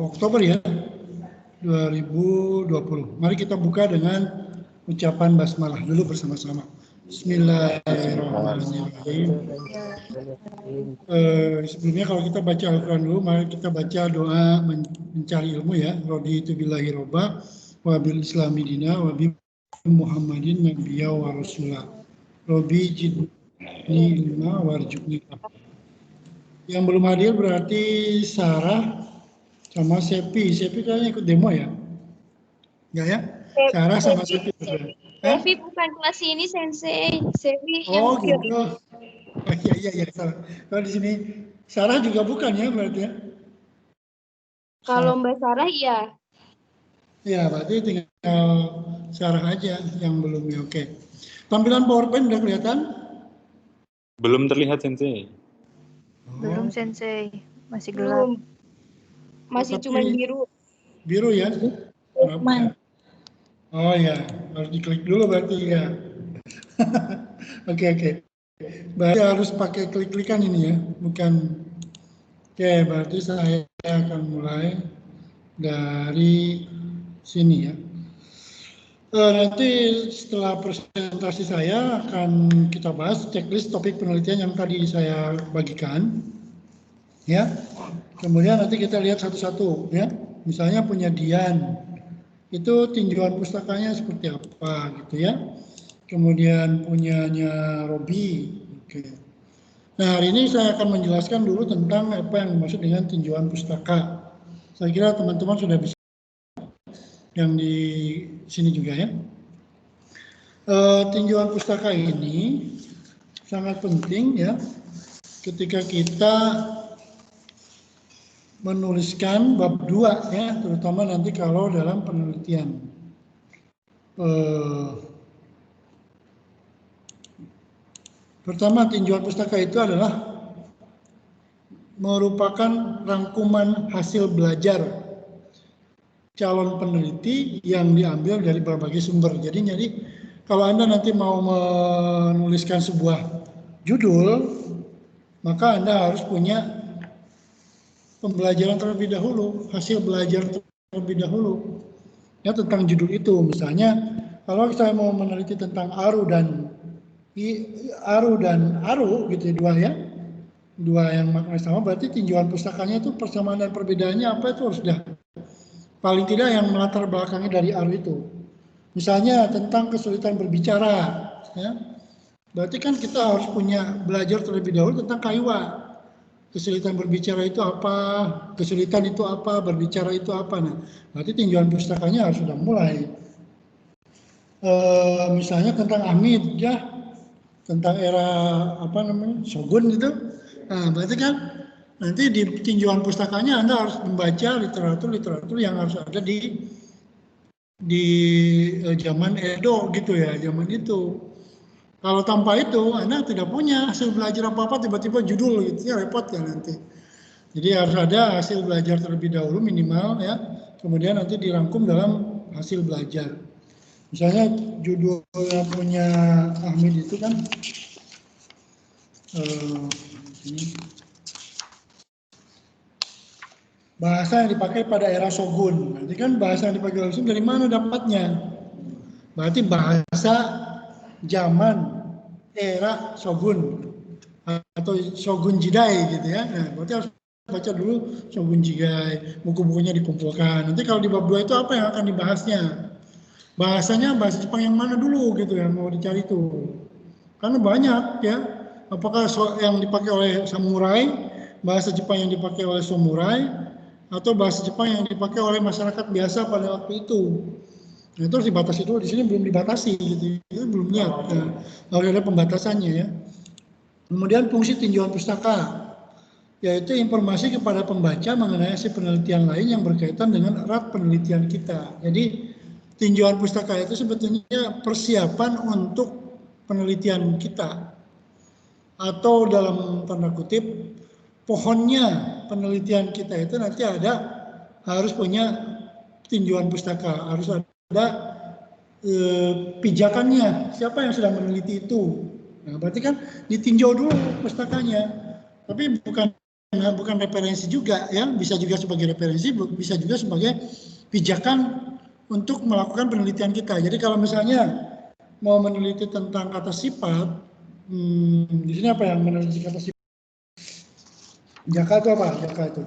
Oktober ya, 2020. Mari kita buka dengan ucapan basmalah dulu bersama-sama. Bismillahirrahmanirrahim. Sebelumnya kalau kita baca Al-Quran dulu, mari kita baca doa mencari ilmu ya. Raditu billahi robba wa bil islami dina wa bi Muhammadin nabiyya wa rasulah. Robi jidni ilma warjukni. Yang belum hadir berarti Sarah sama Sepi. Sepi kayaknya ikut demo ya? Enggak ya? Sarah sama Sepi. Sevi bukan kelas ini, Sensei. Sevi yang gitu. Oh iya salah. Kalau di sini Sarah juga bukan ya berarti ya? Kalau Mbak Sarah iya. Ya, berarti tinggal Sarah aja yang belum ya. Oke. Tampilan PowerPoint udah kelihatan? Belum terlihat, Sensei. Belum, Sensei. Masih gelap. Belum. Masih cuma biru. Biru ya? Oh ya, harus diklik dulu berarti ya. Oke. Berarti harus pakai klik-klikan ini ya, bukan. Oke, berarti saya akan mulai dari sini ya. Nanti setelah presentasi saya akan kita bahas checklist topik penelitian yang tadi saya bagikan, ya. Kemudian nanti kita lihat satu-satu, ya. Misalnya punya Dian, itu tinjauan pustakanya seperti apa, gitu ya. Kemudian punyanya Robi, oke. Nah, hari ini saya akan menjelaskan dulu tentang apa yang dimaksud dengan tinjauan pustaka. Saya kira teman-teman sudah bisa yang di sini juga ya. Tinjauan pustaka ini sangat penting ya ketika kita menuliskan bab 2 ya, terutama nanti kalau dalam penelitian. Pertama, tinjauan pustaka itu adalah merupakan rangkuman hasil belajar calon peneliti yang diambil dari berbagai sumber. Jadi kalau Anda nanti mau menuliskan sebuah judul, maka Anda harus punya pembelajaran terlebih dahulu, hasil belajar terlebih dahulu ya tentang judul itu. Misalnya kalau saya mau meneliti tentang aru dan aru gitu dua yang makna sama, berarti tinjauan pustakanya itu persamaan dan perbedaannya apa itu harus sudah paling tidak yang melatar belakangnya dari aru itu. Misalnya tentang kesulitan berbicara, ya. Berarti kan kita harus punya belajar terlebih dahulu tentang kaiwa. Kesulitan berbicara itu apa, kesulitan itu apa, berbicara itu apa. Nah, berarti tinjauan pustakanya harus sudah mulai. Misalnya tentang Hamid, ya, tentang era Shogun itu. Nah, berarti kan nanti di tinjauan pustakanya Anda harus membaca literatur yang harus ada di zaman Edo gitu ya, zaman itu. Kalau tanpa itu Anda tidak punya hasil belajar apa-apa, tiba-tiba judul gitu ya, repot ya nanti. Jadi harus ada hasil belajar terlebih dahulu minimal ya, kemudian nanti dirangkum dalam hasil belajar. Misalnya judul yang punya Ahmid itu kan bahasa yang dipakai pada era Shogun. Nanti kan bahasa yang dipakai oleh Shogun dari mana dapatnya? Berarti bahasa zaman era Shogun atau Shogun Jidai gitu ya. Nah, berarti harus baca dulu Shogun Jidai, buku-bukunya dikumpulkan. Nanti kalau di bab 2 itu apa yang akan dibahasnya? Bahasanya bahasa Jepang yang mana dulu gitu ya, mau dicari itu. Karena banyak ya. Apakah yang dipakai oleh samurai, bahasa Jepang yang dipakai oleh samurai, atau bahasa Jepang yang dipakai oleh masyarakat biasa pada waktu itu. Nah, itu harus dibatasi dulu. Di sini belum dibatasi, gitu. Itu belum lihat. Nah, harus ada pembatasannya ya. Kemudian fungsi tinjauan pustaka, yaitu informasi kepada pembaca mengenai hasil penelitian lain yang berkaitan dengan erat penelitian kita. Jadi tinjauan pustaka itu sebetulnya persiapan untuk penelitian kita. Atau dalam tanda kutip, pohonnya penelitian kita itu nanti harus punya tinjauan pustaka, harus ada pijakannya, siapa yang sudah meneliti itu. Nah, berarti kan ditinjau dulu pustakanya, tapi bukan bukan referensi juga ya, bisa juga sebagai referensi, bisa juga sebagai pijakan untuk melakukan penelitian kita. Jadi kalau misalnya mau meneliti tentang kata sifat, di sini apa yang meneliti kata sifat? Jaka itu apa? Jaka itu.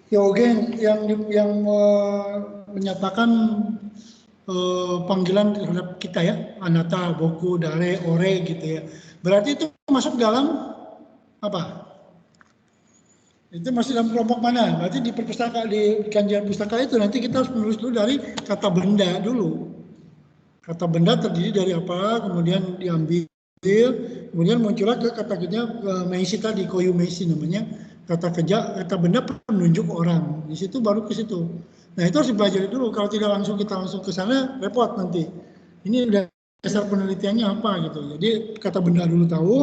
Yogen yang menyatakan panggilan terhadap kita ya, anata, boku, dare, ore gitu ya. Berarti itu masuk dalam apa? Itu masih dalam kelompok mana? Berarti di perpustakaan, di kajian pustaka itu nanti kita harus menulis dulu dari kata benda dulu. Kata benda terdiri dari apa, kemudian diambil, kemudian muncullah ke kata kerja meisi tadi, koyu meisi namanya, kata kerja, kata benda penunjuk orang. Di situ baru ke situ. Nah itu harus dipelajari dulu. Kalau tidak langsung kita langsung ke sana, repot nanti. Ini udah dasar penelitiannya apa gitu. Jadi kata benda dulu tahu,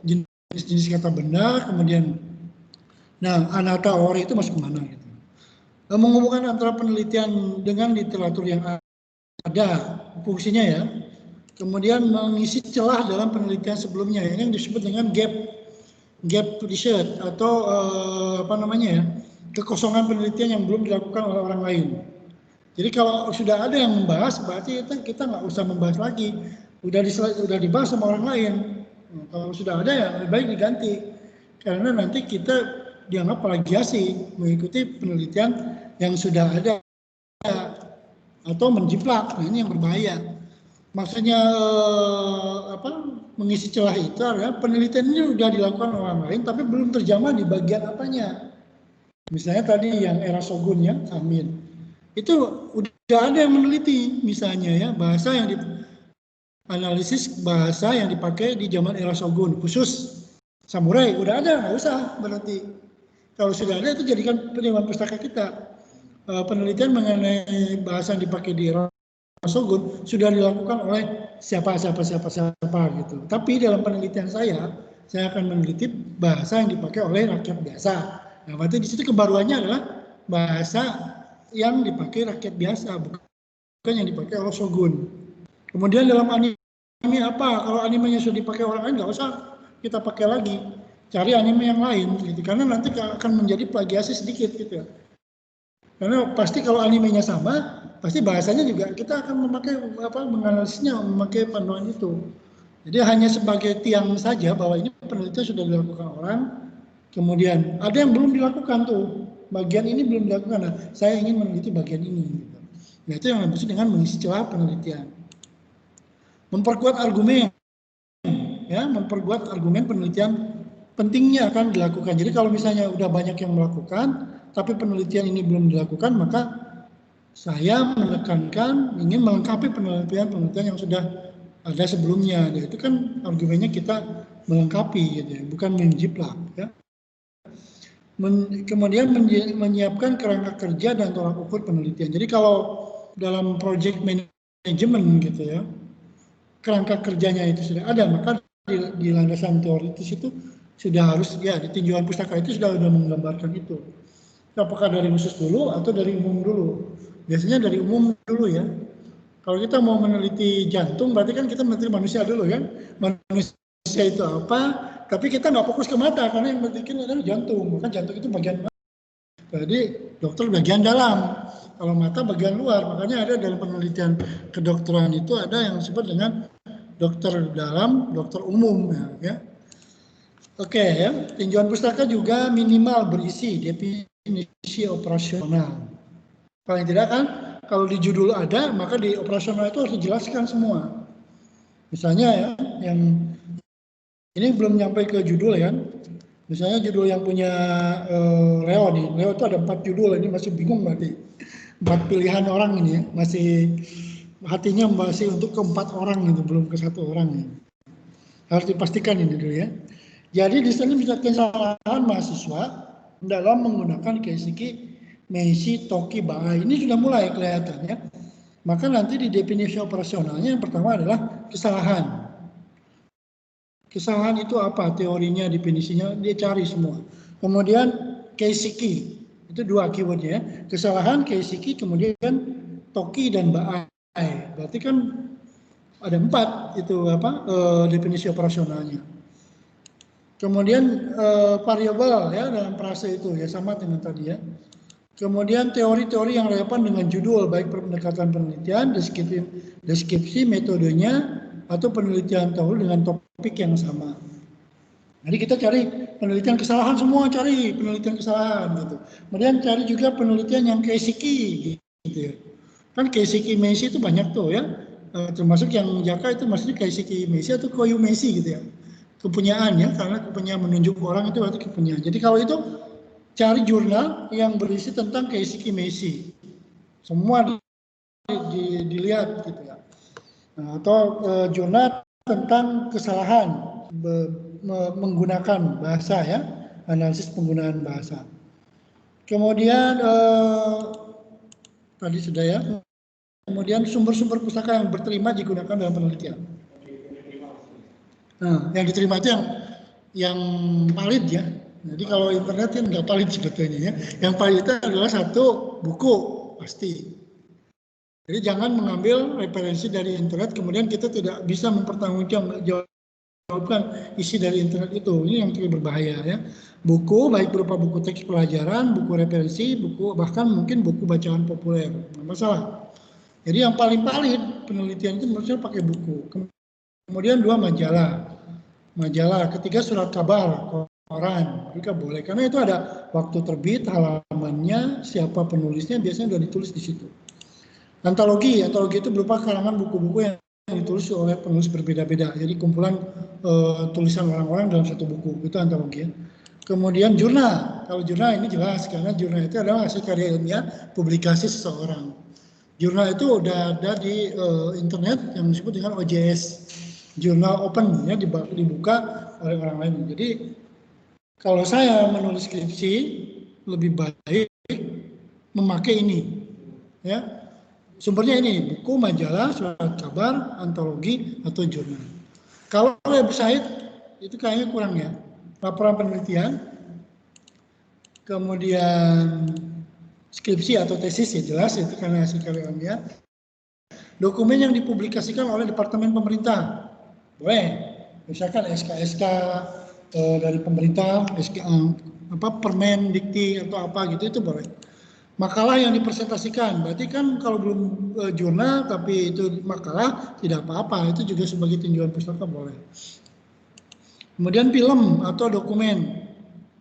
jenis-jenis kata benda, kemudian nah, anata ore itu masuk kemana gitu. Menghubungkan antara penelitian dengan literatur yang ada fungsinya ya. Kemudian mengisi celah dalam penelitian sebelumnya, ini yang disebut dengan gap research atau apa namanya ya, kekosongan penelitian yang belum dilakukan oleh orang lain. Jadi kalau sudah ada yang membahas, berarti kita nggak usah membahas lagi. Udah dibahas sama orang lain. Nah, kalau sudah ada ya lebih baik diganti. Karena nanti kita dianggap plagiasi mengikuti penelitian yang sudah ada atau menjiplak. Nah, ini yang berbahaya. Maksudnya mengisi celah itu adalah penelitian ini sudah dilakukan orang lain tapi belum terjamah di bagian apanya. Misalnya tadi yang era Shogun ya, Amin. Itu udah ada yang meneliti misalnya ya, bahasa yang analisis bahasa yang dipakai di zaman era Shogun khusus samurai udah ada, nggak usah berarti. Kalau sudah ada itu jadikan pedoman pustaka kita. Penelitian mengenai bahasa yang dipakai di era Shogun sudah dilakukan oleh siapa gitu. Tapi dalam penelitian saya akan meneliti bahasa yang dipakai oleh rakyat biasa. Nah, berarti di situ kebaruannya adalah bahasa yang dipakai rakyat biasa, bukan yang dipakai oleh Shogun. Kemudian dalam anime apa? Kalau animenya sudah dipakai orang lain, nggak usah kita pakai lagi. Cari anime yang lain, gitu. Karena nanti akan menjadi plagiasi sedikit, gitu ya. Karena pasti kalau animenya sama, pasti bahasanya juga kita akan menganalisisnya, memakai panduan itu. Jadi hanya sebagai tiang saja bahwa ini penelitian sudah dilakukan orang, kemudian ada yang belum dilakukan tuh, bagian ini belum dilakukan. Nah, saya ingin meneliti bagian ini. Gitu. Nah, itu yang dimaksud dengan mengisi celah penelitian. Memperkuat argumen, ya, memperkuat argumen penelitian pentingnya akan dilakukan. Jadi kalau misalnya udah banyak yang melakukan, tapi penelitian ini belum dilakukan, maka saya menekankan ingin melengkapi penelitian yang sudah ada sebelumnya. Itu kan argumennya kita melengkapi, gitu ya, bukan menjiplak. Ya. Kemudian menyiapkan kerangka kerja dan tolak ukur penelitian. Jadi kalau dalam project management gitu ya, kerangka kerjanya itu sudah ada, maka di landasan teoritis itu sudah harus ya di tinjauan pustaka itu sudah menggambarkan itu. Apakah dari khusus dulu atau dari umum dulu? Biasanya dari umum dulu ya. Kalau kita mau meneliti jantung, berarti kan kita meneliti manusia dulu kan. Manusia itu apa? Tapi kita nggak fokus ke mata karena yang penting adalah jantung. Maka jantung itu bagian mana? Jadi dokter bagian dalam. Kalau mata bagian luar. Makanya ada dalam penelitian kedokteran itu ada yang disebut dengan dokter dalam, dokter umum ya. Oke ya, tinjauan pustaka juga minimal berisi definisi operasional. Paling tidak kan, kalau di judul ada, maka di operasional itu harus dijelaskan semua. Misalnya ya, yang ini belum nyampe ke judul ya. Misalnya judul yang punya Leo nih, Leo itu ada 4 judul, ini masih bingung berarti. 4 pilihan orang ini ya, masih hatinya masih untuk ke 4 orang gitu, belum ke 1 orang. Ya. Harus dipastikan ini dulu ya. Jadi di sini bisa kesalahan mahasiswa dalam menggunakan keisiki, meisi, toki, baai. Ini sudah mulai kelihatannya. Maka nanti di definisi operasionalnya yang pertama adalah kesalahan. Kesalahan itu apa? Teorinya, definisinya, dia cari semua. Kemudian keisiki, itu 2 keywordnya. Kesalahan, keisiki, kemudian toki dan baai. Berarti kan Ada 4 itu definisi operasionalnya. Kemudian variabel ya dalam frase itu ya sama dengan tadi ya. Kemudian teori-teori yang relevan dengan judul baik pendekatan penelitian, deskripsi metodenya atau penelitian terdahulu dengan topik yang sama. Jadi kita cari penelitian kesalahan semua, cari penelitian kesalahan gitu. Kemudian cari juga penelitian yang keisiki gitu ya. Kan keisiki Meisi itu banyak tuh ya. Termasuk yang Jaka itu maksudnya keisiki Meisi atau koyu Meisi gitu ya. Kepunyaan ya, karena kepunyaan menunjuk orang itu berarti kepunyaan. Jadi kalau itu cari jurnal yang berisi tentang keisiki Meisi. Semua dilihat gitu ya. Nah, atau jurnal tentang kesalahan menggunakan bahasa ya, analisis penggunaan bahasa. Kemudian tadi sudah ya. Kemudian sumber-sumber pustaka yang berterima digunakan dalam penelitian. Nah, yang diterima itu yang valid ya. Jadi kalau internet kan nggak valid sebetulnya ya. Yang valid itu adalah satu buku pasti. Jadi jangan mengambil referensi dari internet kemudian kita tidak bisa mempertanggungjawabkan isi dari internet itu. Ini yang cukup berbahaya ya. Buku baik berupa buku teks pelajaran, buku referensi, buku bahkan mungkin buku bacaan populer. Nggak masalah. Jadi yang paling valid penelitian itu menurut saya pakai buku. Kemudian 2 majalah, ketiga surat kabar, koran, juga boleh karena itu ada waktu terbit, halamannya, siapa penulisnya biasanya sudah ditulis di situ. Antologi itu berupa karangan buku-buku yang ditulis oleh penulis berbeda-beda, jadi kumpulan tulisan orang-orang dalam satu buku, itu antologi. Kemudian jurnal, kalau jurnal ini jelas karena jurnal itu adalah hasil karya ilmiah publikasi seseorang. Jurnal itu udah ada di internet yang disebut dengan OJS, jurnal open ya, dibuka oleh orang lain. Jadi kalau saya menulis skripsi lebih baik memakai ini ya, sumbernya ini buku, majalah, surat kabar, antologi atau jurnal. Kalau website itu kayaknya kurang ya, laporan penelitian, kemudian skripsi atau tesis ya jelas itu karena hasil karya ilmiah. Dokumen yang dipublikasikan oleh departemen pemerintah boleh, misalkan SK dari pemerintah, Permen, Dikti atau apa gitu itu boleh. Makalah yang dipresentasikan, berarti kan kalau belum jurnal tapi itu makalah tidak apa-apa, itu juga sebagai tinjauan pustaka boleh. Kemudian film atau dokumen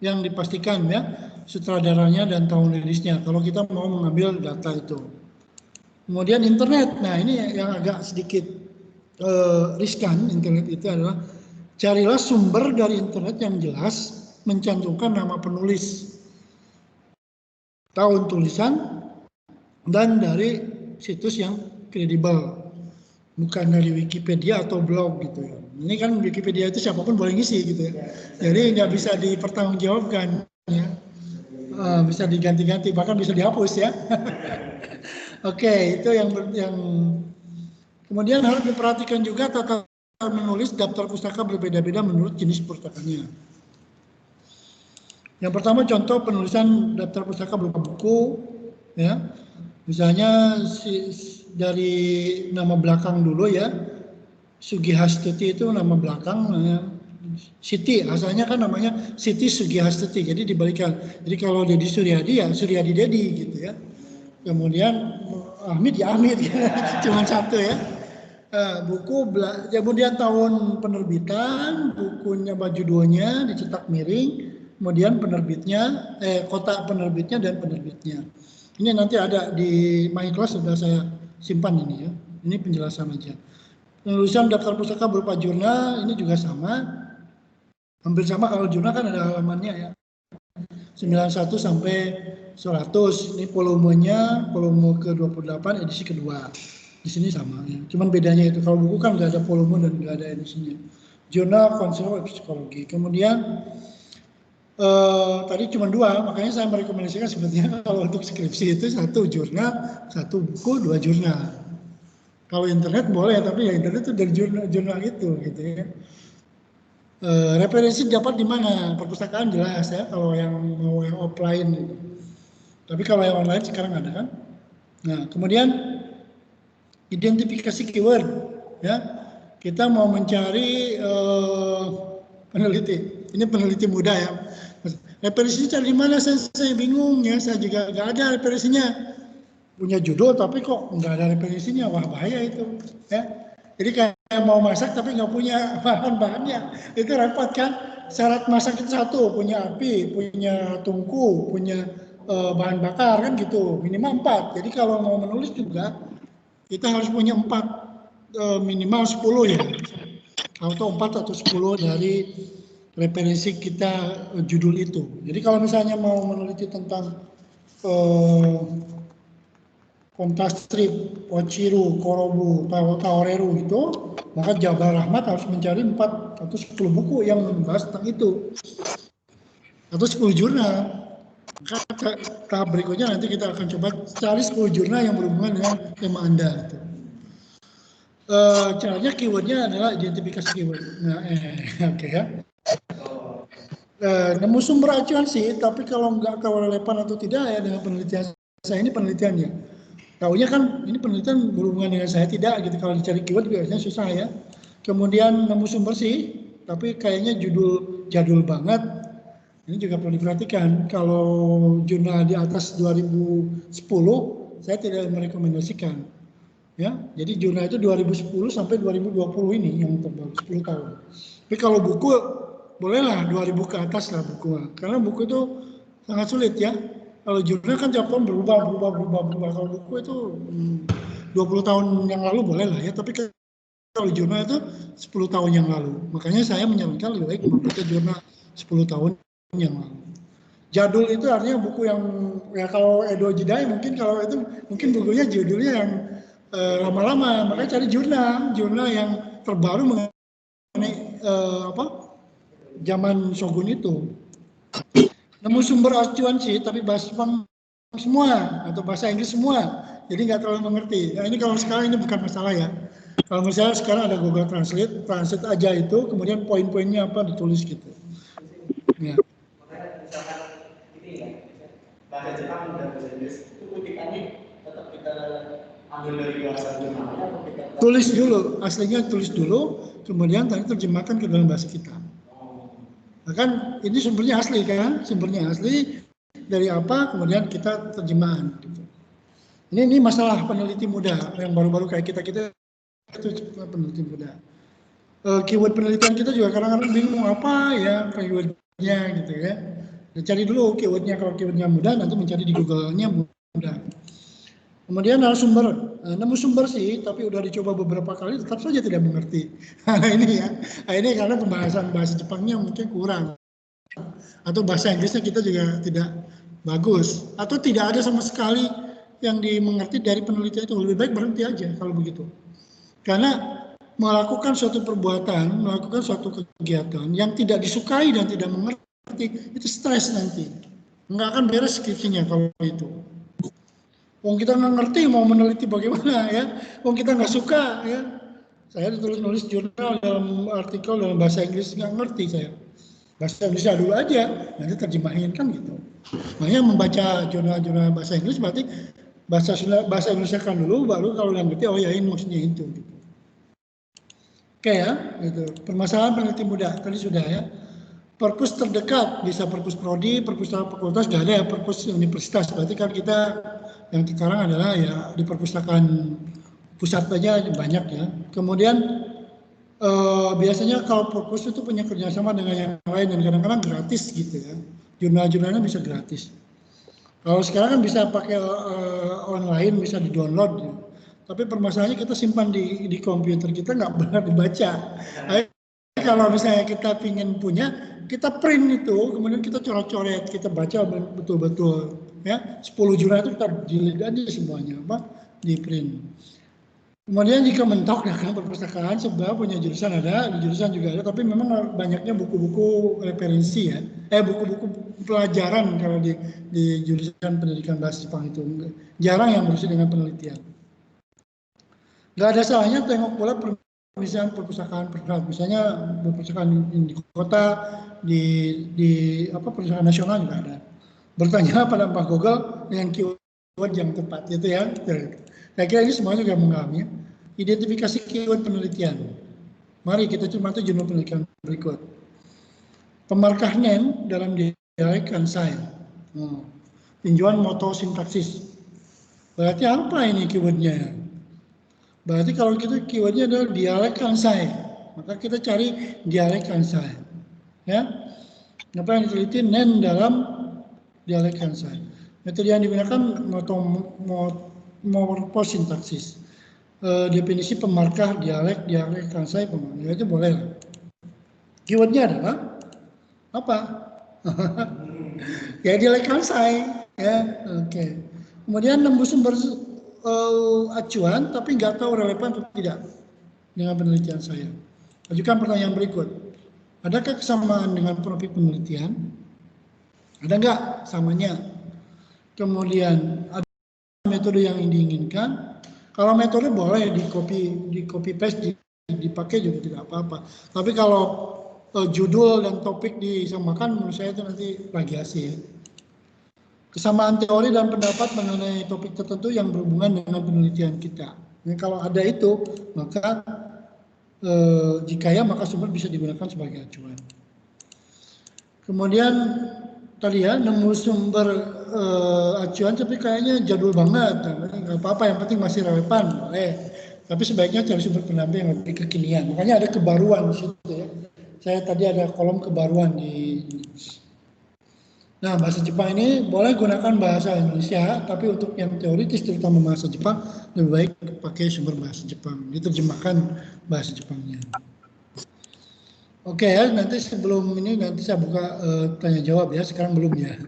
yang dipastikan ya, sutradaranya dan tahun rilisnya kalau kita mau mengambil data itu. Kemudian internet, nah ini yang agak sedikit riskan internet itu adalah carilah sumber dari internet yang jelas mencantumkan nama penulis, tahun tulisan, dan dari situs yang kredibel, bukan dari Wikipedia atau blog gitu ya. Ini kan Wikipedia itu siapapun boleh ngisi gitu ya. Jadi nggak bisa dipertanggungjawabkan ya. Bisa diganti-ganti, bahkan bisa dihapus ya. Oke, itu yang kemudian harus diperhatikan juga tata menulis daftar pustaka berbeda-beda menurut jenis pustakanya. Yang pertama contoh penulisan daftar pustaka berupa buku, ya, misalnya dari nama belakang dulu ya, Sugihastuti itu nama belakang, Siti asalnya kan namanya Siti Sugihastuti, jadi dibalikan. Jadi kalau Dedi Suryadi ya Suryadi Dedi gitu ya. Kemudian Ahmid ya Ahmid, cuma satu ya. Buku, kemudian tahun penerbitan, bukunya judulnya dicetak miring, kemudian penerbitnya, kota penerbitnya dan penerbitnya. Ini nanti ada di My Class sudah saya simpan ini ya. Ini penjelasan aja. Penulisan daftar pustaka berupa jurnal ini juga sama. Hampir sama, kalau jurnal kan ada halamannya ya. 91 sampai 100. Ini volumenya, volume ke-28 edisi kedua. Di sini sama ya. Cuman bedanya itu kalau buku kan nggak ada volume dan nggak ada edisinya. Jurnal konselor psikologi. Kemudian tadi cuma 2, makanya saya merekomendasikan sebetulnya kalau untuk skripsi itu 1 jurnal, 1 buku, 2 jurnal. Kalau internet boleh, tapi ya internet itu dari jurnal itu gitu ya. Referensi dapat di mana? Perpustakaan jelas ya, kalau yang mau yang offline gitu. Tapi kalau yang online sekarang ada kan. Nah, kemudian identifikasi keyword. ya. Kita mau mencari peneliti. Ini peneliti muda ya. Referensinya cari di mana? Saya bingung ya. Saya juga nggak ada referensinya. Punya judul tapi kok nggak ada referensinya. Wah bahaya itu. Ya. Jadi kayak mau masak tapi nggak punya bahan-bahannya. Itu repot kan? Syarat masak itu satu, punya api, punya tungku, punya bahan bakar kan gitu. Minimal 4. Jadi kalau mau menulis juga kita harus punya 4, minimal 10 ya. Atau 4 atau 10 dari referensi kita judul itu. Jadi kalau misalnya mau meneliti tentang Kontastrip, Ochiru, Korobu, Taoreru itu, maka Jabal Rahmat harus mencari 4 atau 10 buku yang membahas tentang itu. Atau 10 jurnal. Maka tahap berikutnya nanti kita akan coba cari 10 jurnal yang berhubungan dengan tema Anda. Gitu. Caranya keywordnya adalah identifikasi keyword. Nah, oke ya. Nemu sumber acuan sih, tapi kalau nggak tahu relevan atau tidak ya dengan penelitian saya ini penelitiannya. Taunya kan ini penelitian berhubungan dengan saya tidak gitu. Kalau dicari keyword biasanya susah ya. Kemudian nemu sumber sih, tapi kayaknya jadul banget. Ini juga perlu diperhatikan. Kalau jurnal di atas 2010, saya tidak merekomendasikan. Ya, jadi jurnal itu 2010 sampai 2020 ini yang terbaru 10 tahun. Tapi kalau buku bolehlah 2000 ke atas lah buku. Karena buku itu sangat sulit ya. Kalau jurnal kan tiap tahun berubah. Kalau buku itu 20 tahun yang lalu boleh lah ya. Tapi kalau jurnal itu 10 tahun yang lalu. Makanya saya menyarankan lebih baik membaca jurnal 10 tahun yang lalu. Jadul itu artinya buku yang ya kalau Edo Jidai mungkin kalau itu mungkin bukunya judulnya yang lama-lama, makanya cari jurnal yang terbaru mengenai zaman Shogun itu. Nemu sumber acuan sih, tapi bahasa Jepang semua atau bahasa Inggris semua, jadi nggak terlalu mengerti. Nah, ini kalau sekarang ini bukan masalah ya. Kalau misalnya sekarang ada Google Translate aja itu, kemudian poin-poinnya apa ditulis gitu. Ya. Bahasa Jepang dan bahasa Inggris itu kutipannya tetap kita ambil dari bahasa Jepangnya atau kita tulis dulu, aslinya tulis dulu, kemudian tadi terjemahkan ke dalam bahasa kita. Nah, kan ini sumbernya asli kan, sumbernya asli dari apa, kemudian kita terjemahan. Gitu. Ini masalah peneliti muda yang baru-baru kayak kita itu peneliti muda. Keyword penelitian kita juga kadang-kadang bingung apa ya keywordnya gitu ya. Nah, cari dulu keywordnya, kalau keywordnya mudah nanti mencari di Google-nya mudah. Kemudian narasumber, nemu sumber sih, tapi udah dicoba beberapa kali tetap saja tidak mengerti. Ini ya, ini karena pembahasan bahasa Jepangnya mungkin kurang, atau bahasa Inggrisnya kita juga tidak bagus, atau tidak ada sama sekali yang dimengerti dari penelitian itu. Lebih baik berhenti aja kalau begitu. Karena melakukan suatu perbuatan, melakukan suatu kegiatan yang tidak disukai dan tidak mengerti, itu stres nanti. Nggak akan beres skripsinya kalau itu. Wong kita nggak ngerti mau meneliti bagaimana ya, wong kita nggak suka ya. Saya nulis jurnal dalam artikel dalam bahasa Inggris nggak ngerti saya. Bahasa Inggrisnya dulu aja, nanti terjemahin kan gitu. Makanya membaca jurnal-jurnal bahasa Inggris berarti bahasa Indonesia kan dulu, baru kalau yang ngerti oh ya ini maksudnya itu. Gitu. Oke ya, gitu. Permasalahan peneliti muda tadi sudah ya. Perpus terdekat bisa perpus prodi, perpus fakultas sudah ada ya, perpus universitas. Berarti kan kita yang sekarang adalah ya di perpustakaan pusat saja banyak ya. Kemudian biasanya kalau perpus itu punya kerjasama dengan yang lain dan kadang-kadang gratis gitu ya. Jurnal-jurnalnya bisa gratis. Kalau sekarang kan bisa pakai online, bisa di-download ya. Tapi permasalahannya kita simpan di komputer kita nggak benar dibaca. Kalau misalnya kita ingin punya, kita print itu, kemudian kita coret-coret, kita baca betul-betul. Ya, 10 jurnal itu kita jilid aja semuanya, di print. Kemudian jika mentok dengan perpustakaan, sebab punya jurusan ada, di jurusan juga ada, tapi memang banyaknya buku-buku referensi ya, buku-buku pelajaran kalau di jurusan pendidikan bahasa Jepang itu jarang yang berusaha dengan penelitian. Nggak ada salahnya tengok pula misalnya perpustakaan terdekat, misalnya perpustakaan di kota, di perpustakaan nasional juga ada. Bertanya pada Pak Google dengan keyword yang tepat, itu ya. Saya kira ini semua juga mengalami. Identifikasi keyword penelitian. Mari kita cermati judul penelitian berikut. Pemarkah name dalam dialek Kansai. Tinjauan moto sintaksis. Berarti apa ini keywordnya? Berarti kalau kita keywordnya adalah dialek Kansai, maka kita cari dialek Kansai. Ya, apa yang diteliti nen dalam dialek Kansai. Metode yang digunakan morpo sintaksis. Definisi pemarkah dialek Kansai, ya itu boleh. Keywordnya adalah apa? Ya dialek Kansai, ya, oke. Kemudian nembus sumber acuan, tapi nggak tahu relevan atau tidak dengan penelitian saya. Ajukan pertanyaan berikut. Adakah kesamaan dengan profil penelitian? Ada nggak samanya? Kemudian ada metode yang diinginkan. Kalau metode boleh di copy paste dipakai juga tidak apa-apa. Tapi kalau judul dan topik disamakan, menurut saya itu nanti plagiasi. Ya. Kesamaan teori dan pendapat mengenai topik tertentu yang berhubungan dengan penelitian kita. Nah, kalau ada itu, maka jika ya, maka sumber bisa digunakan sebagai acuan. Kemudian tadi ya, nemu sumber acuan, tapi kayaknya jadul banget. Nggak apa-apa, yang penting masih relevan. Boleh. Tapi sebaiknya cari sumber pendamping yang lebih kekinian. Makanya ada kebaruan di situ ya. Saya tadi ada kolom kebaruan di. Nah, bahasa Jepang ini boleh gunakan bahasa Indonesia, tapi untuk yang teoritis terutama bahasa Jepang, lebih baik pakai sumber bahasa Jepang, diterjemahkan bahasa Jepangnya. Oke ya, nanti sebelum ini nanti saya buka tanya jawab ya, sekarang belum ya.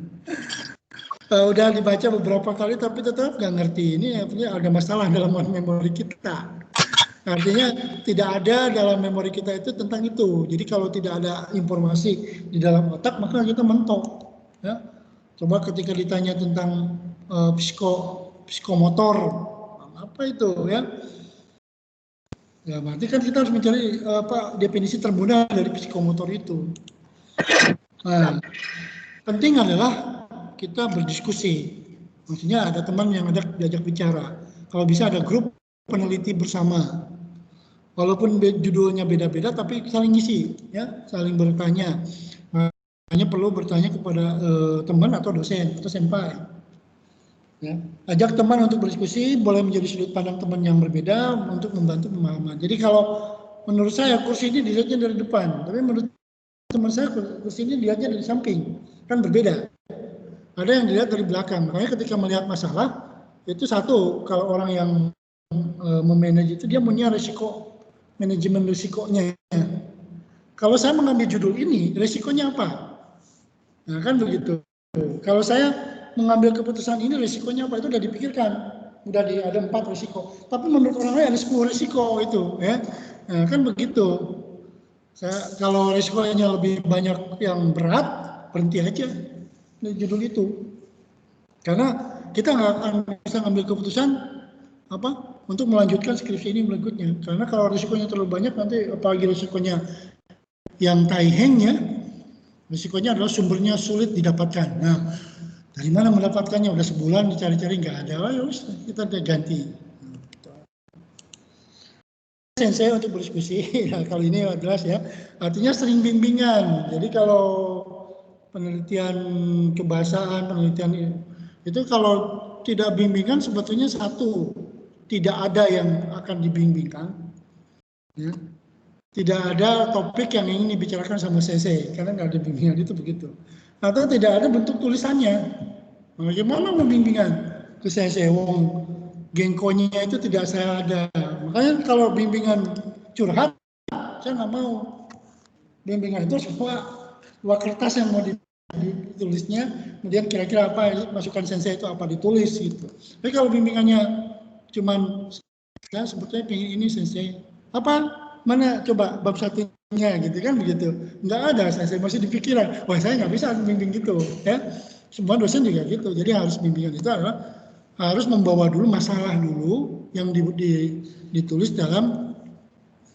Udah dibaca beberapa kali tapi tetap nggak ngerti, ini artinya ada masalah dalam memori kita. Artinya tidak ada dalam memori kita itu tentang itu, jadi kalau tidak ada informasi di dalam otak maka kita mentok. Ya, coba ketika ditanya tentang psikomotor, apa itu ya? Ya berarti kan kita harus mencari definisi termudah dari psikomotor itu. Nah, penting adalah kita berdiskusi. Maksudnya ada teman yang ada diajak bicara. Kalau bisa ada grup peneliti bersama. Walaupun judulnya beda-beda, tapi saling ngisi, ya, saling bertanya. Hanya perlu bertanya kepada teman atau dosen atau senpai. Ya. Ajak teman untuk berdiskusi, boleh menjadi sudut pandang teman yang berbeda untuk membantu pemahaman. Jadi kalau menurut saya kursi ini dilihatnya dari depan, tapi menurut teman saya kursi ini dilihatnya dari samping, kan berbeda. Ada yang dilihat dari belakang. Makanya ketika melihat masalah, itu satu, kalau orang yang memanage itu dia punya risiko, manajemen risikonya. Kalau saya mengambil judul ini, risikonya apa? Nah kan begitu. Kalau saya mengambil keputusan ini risikonya apa, itu sudah dipikirkan, ada 4 risiko. Tapi menurut orang lain ada 10 risiko itu, ya. Nah, kan begitu. Kalau risikonya lebih banyak yang berat, berhenti aja di judul itu. Karena kita nggak akan bisa ngambil keputusan untuk melanjutkan skripsi ini berikutnya. Karena kalau risikonya terlalu banyak nanti apalagi risikonya yang taihengnya. Risikonya adalah sumbernya sulit didapatkan. Nah, dari mana mendapatkannya? Udah sebulan dicari-cari nggak ada, ya kita ganti. Sensei untuk berdiskusi, nah, kali ini jelas ya. Artinya sering bimbingan. Jadi kalau penelitian kebahasaan, penelitian itu kalau tidak bimbingan sebetulnya satu, tidak ada yang akan dibimbingkan. Ya. Tidak ada topik yang ingin dibicarakan sama sensei, karena nggak ada bimbingan itu begitu. Atau tidak ada bentuk tulisannya. Bagaimana membimbingan ke sensei? Wong gengkonya itu tidak saya ada. Makanya kalau bimbingan curhat, saya nggak mau. Bimbingan itu semua dua kertas yang mau ditulisnya, kemudian kira-kira apa masukan sensei itu apa ditulis gitu. Tapi kalau bimbingannya cuman saya sebetulnya pengen ini sensei apa? Mana coba bab satunya gitu kan begitu, nggak ada, saya masih di pikiran, wah saya nggak bisa bimbing gitu ya, semua dosen juga gitu. Jadi harus bimbingan itu adalah harus membawa dulu masalah dulu yang ditulis dalam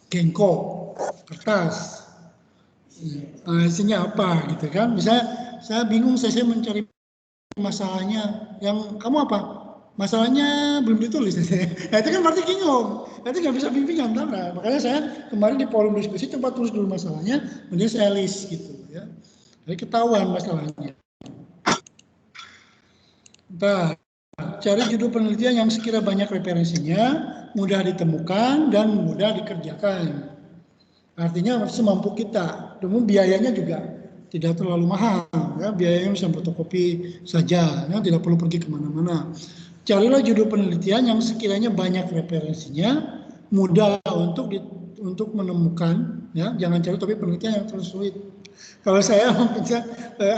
genko kertas, isinya apa gitu kan. Misalnya saya bingung, saya mencari masalahnya, yang kamu apa masalahnya belum ditulis. Nah, itu kan berarti bingung. Nanti nggak bisa bimbingan, antara. Makanya saya kemarin di forum diskusi coba tulis dulu masalahnya, kemudian saya list gitu ya. Jadi ketahuan masalahnya. Nah, cari judul penelitian yang sekira banyak referensinya, mudah ditemukan dan mudah dikerjakan. Artinya semampu kita, namun biayanya juga tidak terlalu mahal, ya. Biayanya bisa fotokopi saja, ya. Tidak perlu pergi kemana-mana. Carilah judul penelitian yang sekiranya banyak referensinya, mudah untuk menemukan, ya. Jangan cari topik penelitian yang terlalu sulit. Kalau saya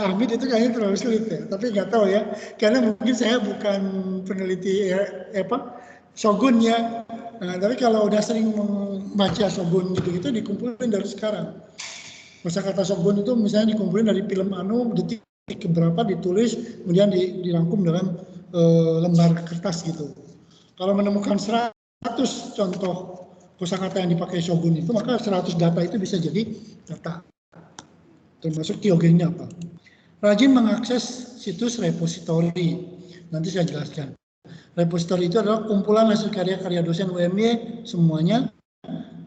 Ahmid itu kayaknya terlalu sulit ya, tapi nggak tahu ya, karena mungkin saya bukan peneliti Shogun ya. Nah, tapi kalau udah sering membaca Shogun gitu-gitu dikumpulin dari sekarang. Kosakata Shogun itu misalnya dikumpulin dari film detik keberapa ditulis, kemudian dirangkum dalam lembar kertas gitu. Kalau menemukan 100 contoh kosakata yang dipakai Shogun itu, maka 100 data itu bisa jadi data. Termasuk kyogennya apa. Rajin mengakses situs repository. Nanti saya jelaskan. Repository itu adalah kumpulan hasil karya-karya dosen UMY semuanya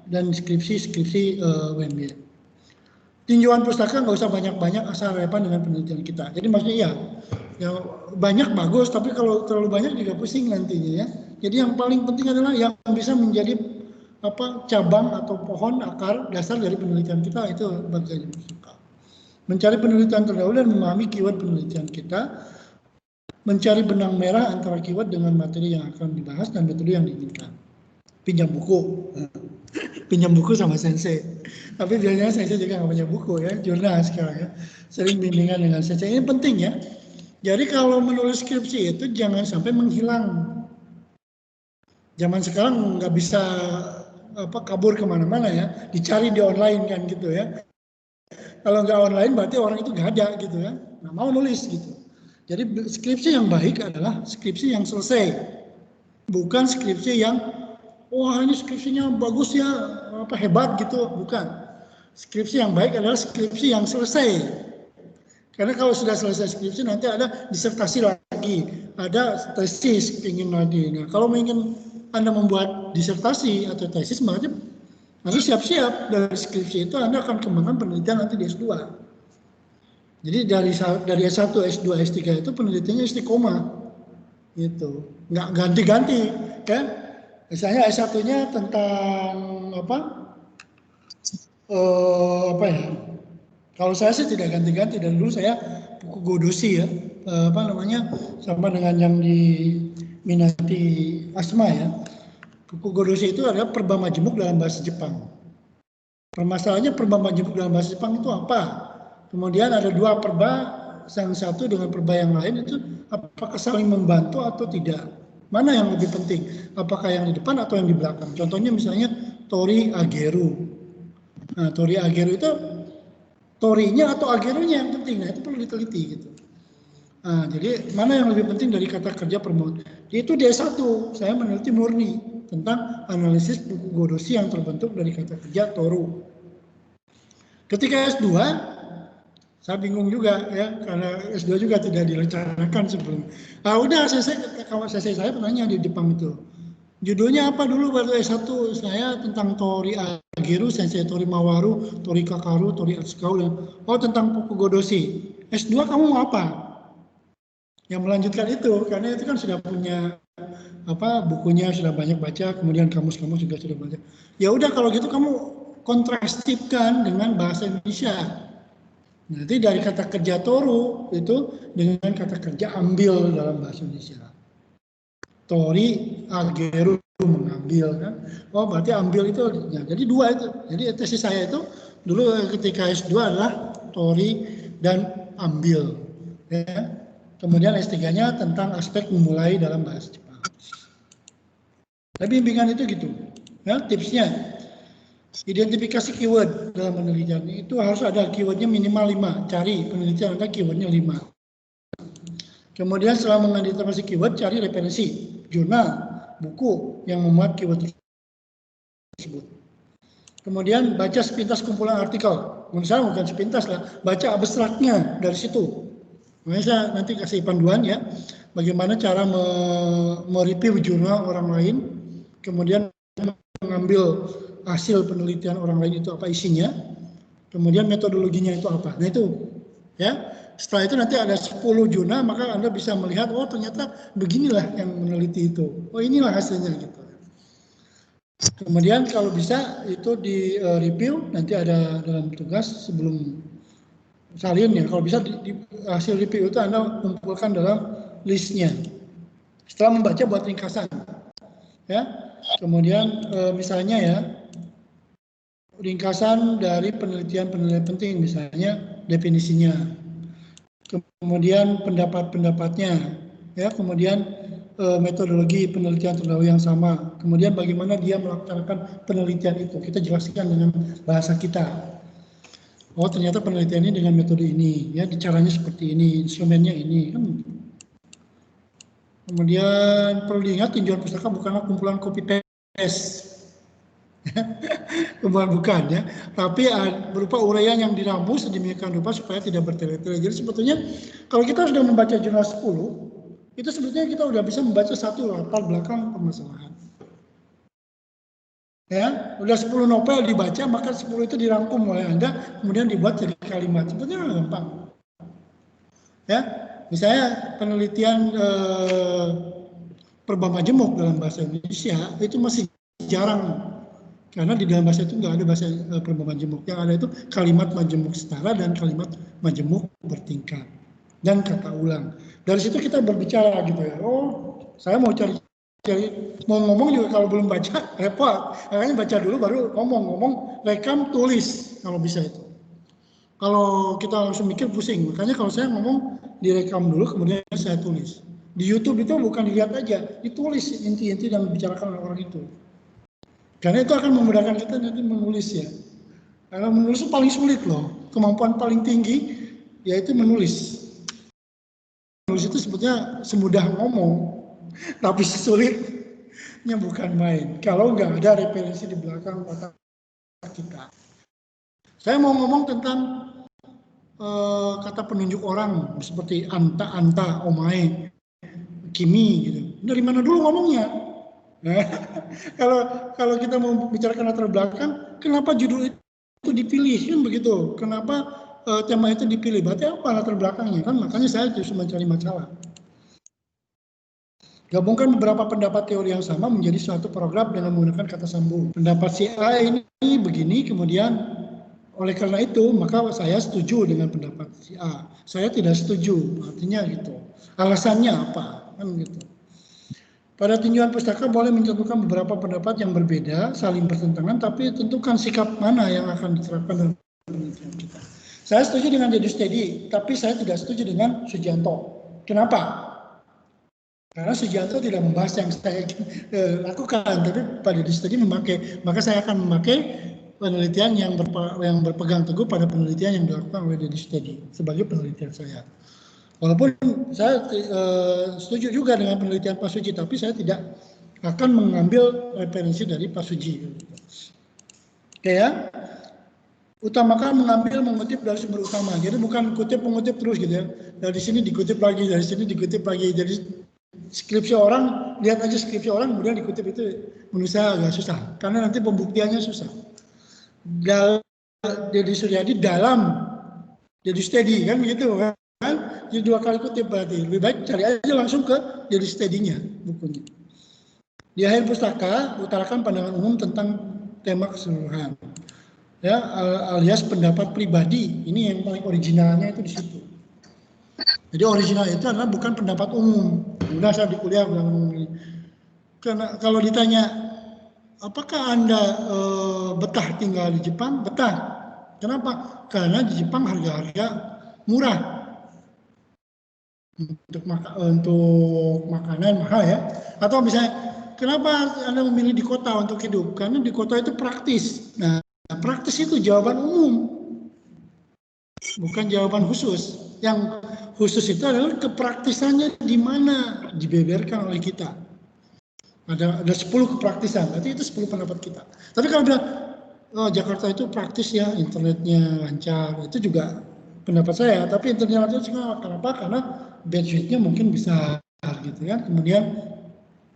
dan skripsi UMY. Tinjauan pustaka nggak usah banyak-banyak asal relevan dengan penelitian kita. Jadi maksudnya ya banyak bagus, tapi kalau terlalu banyak juga pusing nantinya ya. Jadi yang paling penting adalah yang bisa menjadi cabang atau pohon akar dasar dari penelitian kita, itu bagian pustaka. Mencari penelitian terdahulu dan memahami keyword penelitian kita, mencari benang merah antara keyword dengan materi yang akan dibahas dan metode yang diinginkan. Pinjam buku, pinjam buku sama sensei. Tapi biasanya sensei juga nggak punya buku ya, jurnal sekarang ya. Sering bimbingan dengan sensei, ini penting ya. Jadi kalau menulis skripsi itu jangan sampai menghilang. Zaman sekarang nggak bisa kabur kemana-mana ya, dicari di online kan gitu ya. Kalau nggak online berarti orang itu nggak ada gitu ya, nggak mau nulis gitu. Jadi skripsi yang baik adalah skripsi yang selesai, bukan skripsi yang wah ini skripsinya bagus ya, hebat gitu, bukan. Skripsi yang baik adalah skripsi yang selesai. Karena kalau sudah selesai skripsi nanti ada disertasi lagi, ada tesis ingin lagi. Nah, kalau ingin Anda membuat disertasi atau tesis, berarti nanti siap-siap dari skripsi itu Anda akan kembangkan penelitian nanti di S2. Jadi dari S1, S2, S3 itu penelitiannya istiqomah. Gitu. Nggak ganti-ganti, kan? Misalnya S1-nya tentang Kalau saya sih tidak ganti-ganti, dan dulu saya buku Godoshi ya, sama dengan yang diminati Asma ya. Buku Godoshi itu adalah perba majemuk dalam bahasa Jepang. Permasalahannya perba majemuk dalam bahasa Jepang itu apa? Kemudian ada dua perba, yang satu dengan perba yang lain itu apakah saling membantu atau tidak? Mana yang lebih penting? Apakah yang di depan atau yang di belakang? Contohnya misalnya Tori Ageru. Nah, Tori Ageru itu torinya atau agerunya yang penting, nah itu perlu diteliti gitu. Nah, jadi mana yang lebih penting dari kata kerja permohonan? Itu D1, saya meneliti murni tentang analisis buku Godoshi yang terbentuk dari kata kerja toru. Ketika S2, saya bingung juga ya, karena S2 juga tidak direncanakan sebelum. Udah kawan saya penanya di Jepang itu. Judulnya apa dulu waktu S1? Saya tentang Tori Ageru, Sensei Tori Mawaru, Tori Kakaru, Tori Atsukau. Oh, tentang buku Godoshi. S2 kamu mau apa? Yang melanjutkan itu, karena itu kan sudah punya bukunya, sudah banyak baca, kemudian kamus-kamus juga sudah banyak. Ya udah kalau gitu kamu kontrastifkan dengan bahasa Indonesia. Nanti dari kata kerja toru itu dengan kata kerja ambil dalam bahasa Indonesia. Tori Ageru mengambil kan. Oh berarti ambil itu ya, jadi dua itu. Jadi tesis saya itu dulu ketika S2 adalah Tori dan ambil ya. Kemudian S3-nya tentang aspek memulai dalam bahasa Jepang. Tapi bimbingan itu gitu. Ya, tipsnya identifikasi keyword dalam penelitian itu harus ada keywordnya minimal 5. Cari penelitian Anda keywordnya 5. Kemudian setelah mengidentifikasi keyword, cari referensi, jurnal, buku yang memuat keyword tersebut. Kemudian baca sepintas kumpulan artikel. Misalnya bukan sepintas lah, baca abstraknya dari situ. Makanya saya nanti kasih panduan ya. bagaimana cara mereview jurnal orang lain, kemudian mengambil hasil penelitian orang lain itu apa isinya, kemudian metodologinya itu apa. Nah itu, ya. Setelah itu nanti ada 10 jurnal, maka Anda bisa melihat, oh ternyata beginilah yang meneliti itu. Oh inilah hasilnya gitu. Kemudian kalau bisa itu di review, nanti ada dalam tugas sebelum salin ya. Kalau bisa di hasil review itu Anda kumpulkan dalam listnya. Setelah membaca buat ringkasan. Ya. Kemudian misalnya ya, ringkasan dari penelitian-penelitian penting, misalnya definisinya. Kemudian pendapat-pendapatnya, ya, kemudian metodologi penelitian terdahulu yang sama, kemudian bagaimana dia melaksanakan penelitian itu, kita jelaskan dengan bahasa kita. Oh ternyata penelitian ini dengan metode ini, ya, caranya seperti ini, instrumennya ini, kan. Kemudian perlu diingat tinjauan pustaka bukanlah kumpulan copy paste. Bukan ya, tapi berupa uraian yang diramu sedemikian rupa supaya tidak bertele-tele. Jadi sebetulnya kalau kita sudah membaca jurnal 10, itu sebetulnya kita sudah bisa membaca satu latar belakang permasalahan. Ya, udah 10 novel dibaca, maka 10 itu dirangkum oleh Anda, kemudian dibuat jadi kalimat. Sebetulnya gampang. Ya, misalnya penelitian perba majemuk dalam bahasa Indonesia itu masih jarang. Karena di dalam bahasa itu nggak ada bahasa perba majemuk. Yang ada itu kalimat majemuk setara dan kalimat majemuk bertingkat. Dan kata ulang. Dari situ kita berbicara gitu ya. Oh, saya mau cari mau ngomong juga kalau belum baca repot. Makanya baca dulu baru ngomong, rekam, tulis kalau bisa itu. Kalau kita langsung mikir pusing. Makanya kalau saya ngomong direkam dulu kemudian saya tulis. Di YouTube itu bukan dilihat aja, ditulis inti-inti dan dibicarakan oleh orang itu. Karena itu akan memudahkan kita nanti menulis ya. Karena menulis itu paling sulit loh. Kemampuan paling tinggi yaitu menulis. Menulis itu sebetulnya semudah ngomong, tapi sulitnya bukan main. Kalau nggak ada referensi di belakang otak kita. Saya mau ngomong tentang kata penunjuk orang seperti anta, omae, kimi gitu. Dari mana dulu ngomongnya? Nah, kalau kita mau bicarakan latar belakang, kenapa judul itu dipilih kan begitu? Kenapa tema itu dipilih? Berarti apa latar belakangnya kan? Makanya saya justru mencari masalah. Gabungkan beberapa pendapat teori yang sama menjadi suatu program dengan menggunakan kata sambung. Pendapat si A ini begini, kemudian oleh karena itu maka saya setuju dengan pendapat si A. Saya tidak setuju, artinya gitu. Alasannya apa? Kan gitu. Pada tinjauan pustaka boleh mencantumkan beberapa pendapat yang berbeda, saling bertentangan, tapi tentukan sikap mana yang akan diterapkan dalam penelitian kita. Saya setuju dengan Dedi Stedi, tapi saya tidak setuju dengan Sujianto. Kenapa? Karena Sujianto tidak membahas yang saya lakukan, tapi pada Dedi Stedi memakai, maka saya akan memakai penelitian yang berpegang teguh pada penelitian yang dilakukan oleh Dedi Stedi sebagai penelitian saya. Walaupun saya setuju juga dengan penelitian Pak Suji, tapi saya tidak akan mengambil referensi dari Pak Suji. Oke ya, utamakan mengambil mengutip dari sumber utama. Jadi bukan mengutip terus gitu ya. Dari sini dikutip lagi, dari sini dikutip lagi. Jadi skripsi orang, lihat aja skripsi orang, kemudian dikutip itu menurut saya agak susah. Karena nanti pembuktiannya susah. Dedi Suryadi dalam Dedi Stedi kan begitu kan. Jadi 2 kali kutip berarti lebih baik cari aja langsung ke Dedi Stedinya bukunya. Di akhir pustaka utarakan pandangan umum tentang tema keseluruhan, ya, alias pendapat pribadi. Ini yang paling originalnya itu di situ. Jadi original itu adalah bukan pendapat umum. Udah saya di kuliah bilang ini. Karena kalau ditanya apakah Anda betah tinggal di Jepang? Betah. Kenapa? Karena di Jepang harga-harga murah. Untuk makanan mahal ya. Atau misalnya kenapa Anda memilih di kota untuk hidup? Karena di kota itu praktis. Nah, praktis itu jawaban umum, bukan jawaban khusus. Yang khusus itu adalah kepraktisannya di mana dibeberkan oleh kita. Ada 10 kepraktisan, berarti itu 10 pendapat kita. Tapi kalau bilang oh, Jakarta itu praktis ya, internetnya lancar, itu juga pendapat saya. Tapi internetnya lancar kenapa? Karena bandwidth-nya mungkin bisa gitu kan. Kemudian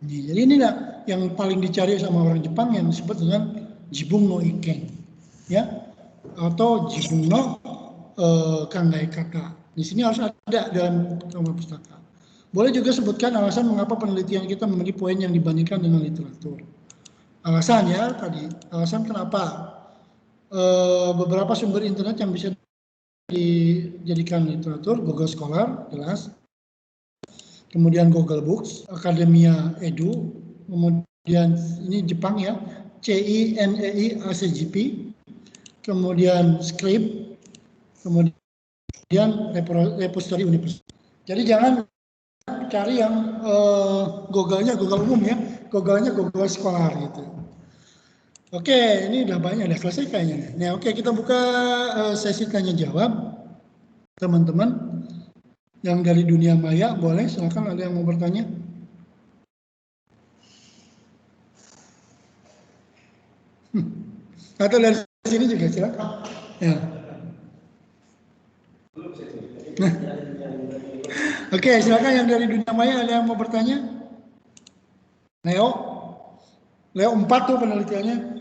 jadi ini yang paling dicari sama orang Jepang yang disebut dengan jibung no iken, ya, atau jibung no kangai kata. Di sini harus ada dalam kamar pustaka. Boleh juga sebutkan alasan mengapa penelitian kita memberi poin yang dibandingkan dengan literatur. Alasan ya tadi, alasan kenapa beberapa sumber internet yang bisa dijadikan literatur, Google Scholar, jelas. Kemudian Google Books, Academia Edu, kemudian ini Jepang ya, CINEI ACGP, kemudian Scribe, kemudian repository universitas. Jadi jangan cari yang Google-nya Google umum ya, Google-nya Google Scholar gitu. Oke, ini udah banyak, udah selesai kayaknya. Nah, oke, kita buka sesi tanya jawab, teman-teman. Yang dari dunia maya boleh, silakan ada yang mau bertanya. Atau dari sini juga silakan. Ya. Oke, silakan yang dari dunia maya ada yang mau bertanya. Leo 4 tuh penelitiannya.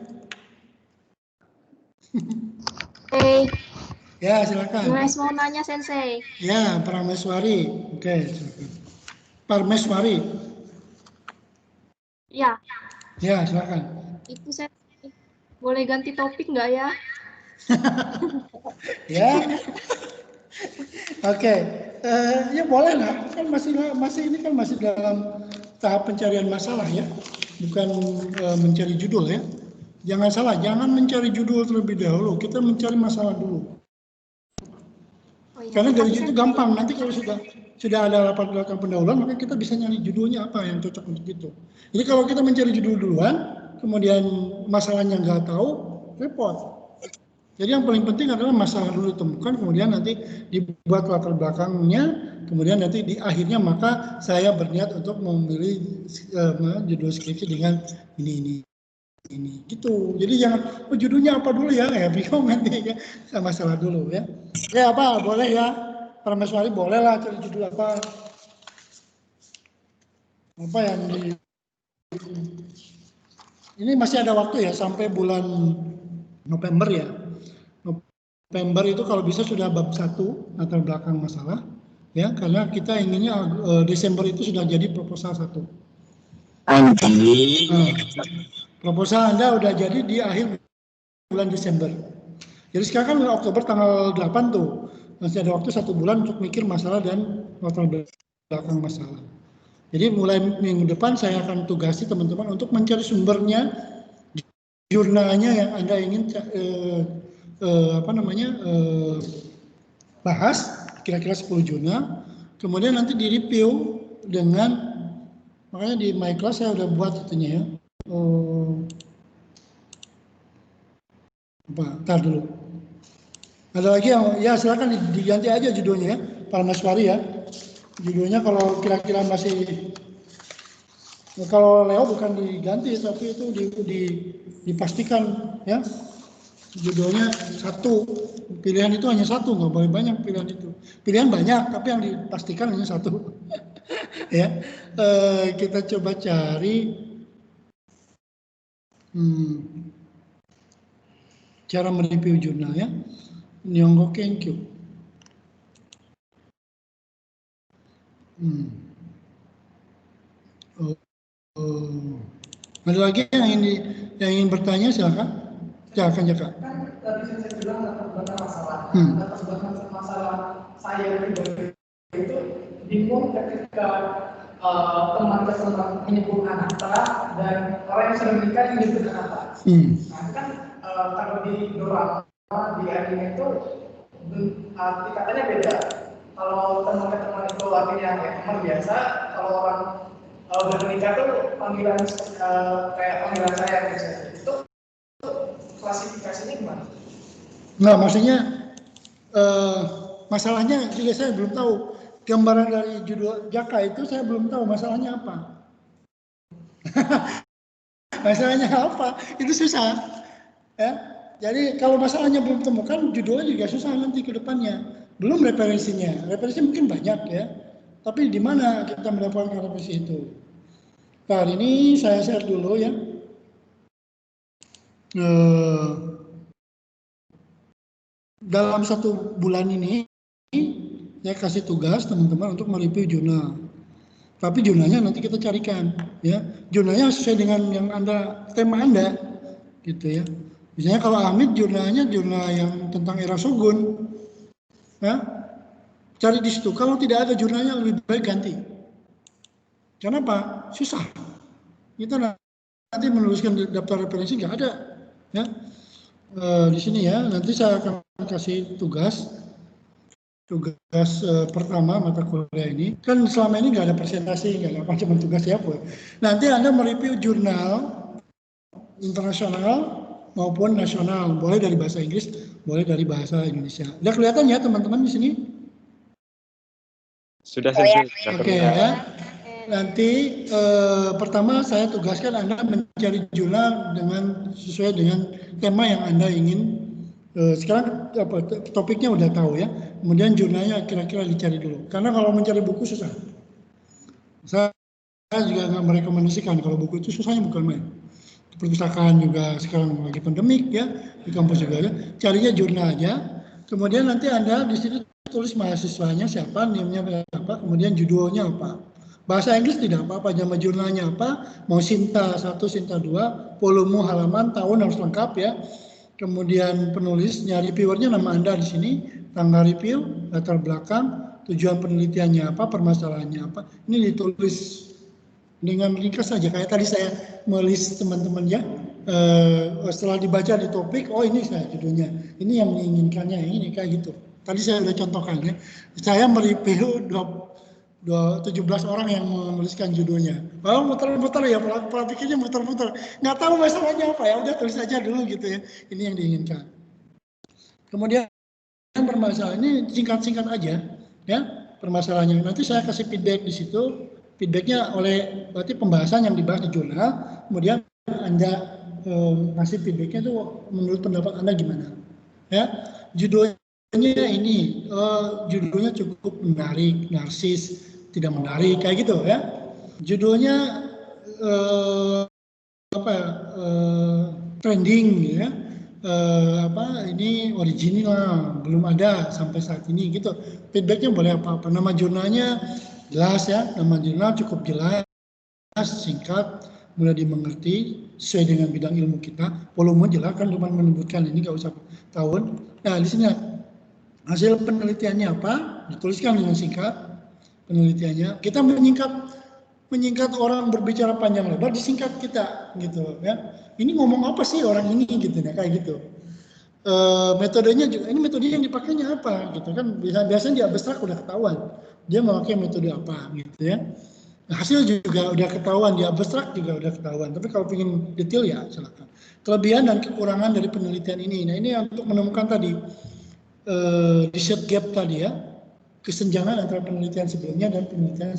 Ya, silakan. Mau nanya Sensei. Ya, Parameswari. Oke, silakan. Parameswari. Ya, Ya, silakan. itu Sensei. Boleh ganti topik nggak ya? Ya. Oke. Ya boleh lah. Kan masih ini kan masih dalam tahap pencarian masalah ya. Bukan mencari judul ya. Jangan salah, jangan mencari judul terlebih dahulu. Kita mencari masalah dulu. Oh, iya. Karena dari situ gampang, nanti kalau sudah ada latar belakang pendahuluan, maka kita bisa nyari judulnya apa yang cocok untuk itu. Jadi kalau kita mencari judul duluan, kemudian masalahnya nggak tahu, repot. Jadi yang paling penting adalah masalah dulu ditemukan, kemudian nanti dibuat latar belakangnya, kemudian nanti di akhirnya maka saya berniat untuk memilih judul skripsi dengan ini gitu. Jadi jangan judulnya apa dulu ya bingung nanti ya, masalah dulu ya. Ya apa boleh ya, Parameswari boleh lah cari judul apa yang ini masih ada waktu ya sampai bulan November ya. November itu kalau bisa sudah bab 1 latar belakang masalah ya, karena kita inginnya Desember itu sudah jadi proposal 1. Proposal Anda udah jadi di akhir bulan Desember. Jadi sekarang kan Oktober tanggal 8 tuh. Masih ada waktu 1 bulan untuk mikir masalah dan latar belakang masalah. Jadi mulai minggu depan saya akan tugasi teman-teman untuk mencari sumbernya, jurnalnya yang Anda ingin bahas, kira-kira 10 jurnal. Kemudian nanti di-review dengan, makanya di my class saya udah buat itunya ya. Ntar dulu. Ada lagi yang, ya silakan diganti aja judulnya ya, Parameswari ya. Judulnya kalau kira-kira masih, kalau Leo bukan diganti, tapi itu dipastikan ya. Judulnya 1, pilihan itu hanya 1, nggak boleh banyak pilihan itu. Pilihan banyak, tapi yang dipastikan hanya 1. Ya, kita coba cari. Cara mereview jurnal ya, Nihongo Kenkyu. Ada lagi yang ingin bertanya, silakan. Silakan Jaka. Kan tadi saya bilang latar belakang masalah. Latar belakang masalah saya pribadi itu bingung ketika teman-teman menyebut Ananta dan orang yang sudah menikah menyebut Ananta. Nah kan kalau di drama, di anime itu arti katanya beda. Kalau teman-teman itu artinya ya teman biasa, kalau orang udah menikah tuh panggilan kayak panggilan saya misalnya. Itu klasifikasinya gimana? Nah, maksudnya masalahnya juga saya belum tahu. Gambaran dari judul Jaka itu saya belum tahu masalahnya apa. Masalahnya apa? Itu susah. Ya. Jadi kalau masalahnya belum temukan, judulnya juga susah nanti ke depannya. Belum referensinya. Referensi mungkin banyak ya. Tapi di mana kita mendapatkan referensi itu? Nah, ini saya share dulu ya. Dalam 1 bulan ini, saya kasih tugas teman-teman untuk mereview jurnal. Tapi jurnalnya nanti kita carikan, ya. Jurnalnya sesuai dengan yang tema Anda, gitu ya. Misalnya kalau Amit jurnalnya jurnal yang tentang era Shogun, ya. Cari di situ. Kalau tidak ada jurnalnya lebih baik ganti. Kenapa? Susah. Kita nanti menuliskan daftar referensi nggak ada, ya. Di sini ya. Nanti saya akan kasih tugas pertama mata kuliah ini. Kan selama ini nggak ada presentasi, nggak ada macam tugas ya, Bu. Nanti Anda mereview jurnal internasional maupun nasional. Boleh dari bahasa Inggris, boleh dari bahasa Indonesia. Udah kelihatan ya teman-teman di sini? Sudah Sensei. Oke ya. Nanti pertama saya tugaskan Anda mencari jurnal sesuai dengan tema yang Anda ingin. Sekarang topiknya udah tahu ya. Kemudian jurnalnya kira-kira dicari dulu. Karena kalau mencari buku susah. Saya juga nggak merekomendasikan kalau buku itu susahnya bukan main. Perpustakaan juga sekarang lagi pandemik ya, di kampus juga ya. Carinya jurnal aja. Kemudian nanti Anda di situ tulis mahasiswanya siapa, name-nya apa, kemudian judulnya apa. Bahasa Inggris tidak apa-apa, nama jurnalnya apa, mau Sinta 1, Sinta 2, volume, halaman, tahun harus lengkap ya. Kemudian penulisnya, reviewernya nama Anda di sini, tanggal review, latar belakang, tujuan penelitiannya apa, permasalahannya apa. Ini ditulis dengan ringkas saja, kayak tadi saya melis teman-teman ya. Setelah dibaca di topik, oh ini saya judulnya, ini yang menginginkannya, ini kayak gitu. Tadi saya sudah contohkan ya. Saya mereview 17 orang yang menuliskan judulnya. Oh muter-muter ya, pola pikirnya muter-muter. Nggak tahu masalahnya apa ya, udah tulis aja dulu gitu ya. Ini yang diinginkan. Kemudian permasalahan ini singkat-singkat aja ya permasalahannya. Nanti saya kasih feedback di situ. Feedbacknya oleh berarti pembahasan yang dibahas di jurnal. Kemudian Anda ngasih feedbacknya itu menurut pendapat Anda gimana? Ya, judulnya ini, judulnya cukup menarik, narsis, tidak menarik, kayak gitu ya. Judulnya trending ya, ini original, belum ada sampai saat ini gitu. Feedbacknya boleh apa-apa. Nama jurnalnya jelas ya, nama jurnal cukup jelas, singkat, mudah dimengerti, sesuai dengan bidang ilmu kita. Volume jelas kan, cuma menyebutkan ini, nggak usah tahun. Nah di sini hasil penelitiannya apa, dituliskan dengan singkat penelitiannya. Kita menyingkat orang berbicara panjang lebar, disingkat kita gitu ya. Ini ngomong apa sih orang ini gitu ya, kayak gitu. Metodenya juga, ini metode yang dipakainya apa gitu kan, biasanya di abstrak udah ketahuan dia memakai metode apa gitu ya. Hasil juga udah ketahuan, di abstrak juga udah ketahuan, tapi kalau ingin detail ya silakan. Kelebihan dan kekurangan dari penelitian ini, nah ini untuk menemukan tadi research gap tadi ya, kesenjangan antara penelitian sebelumnya dan penelitian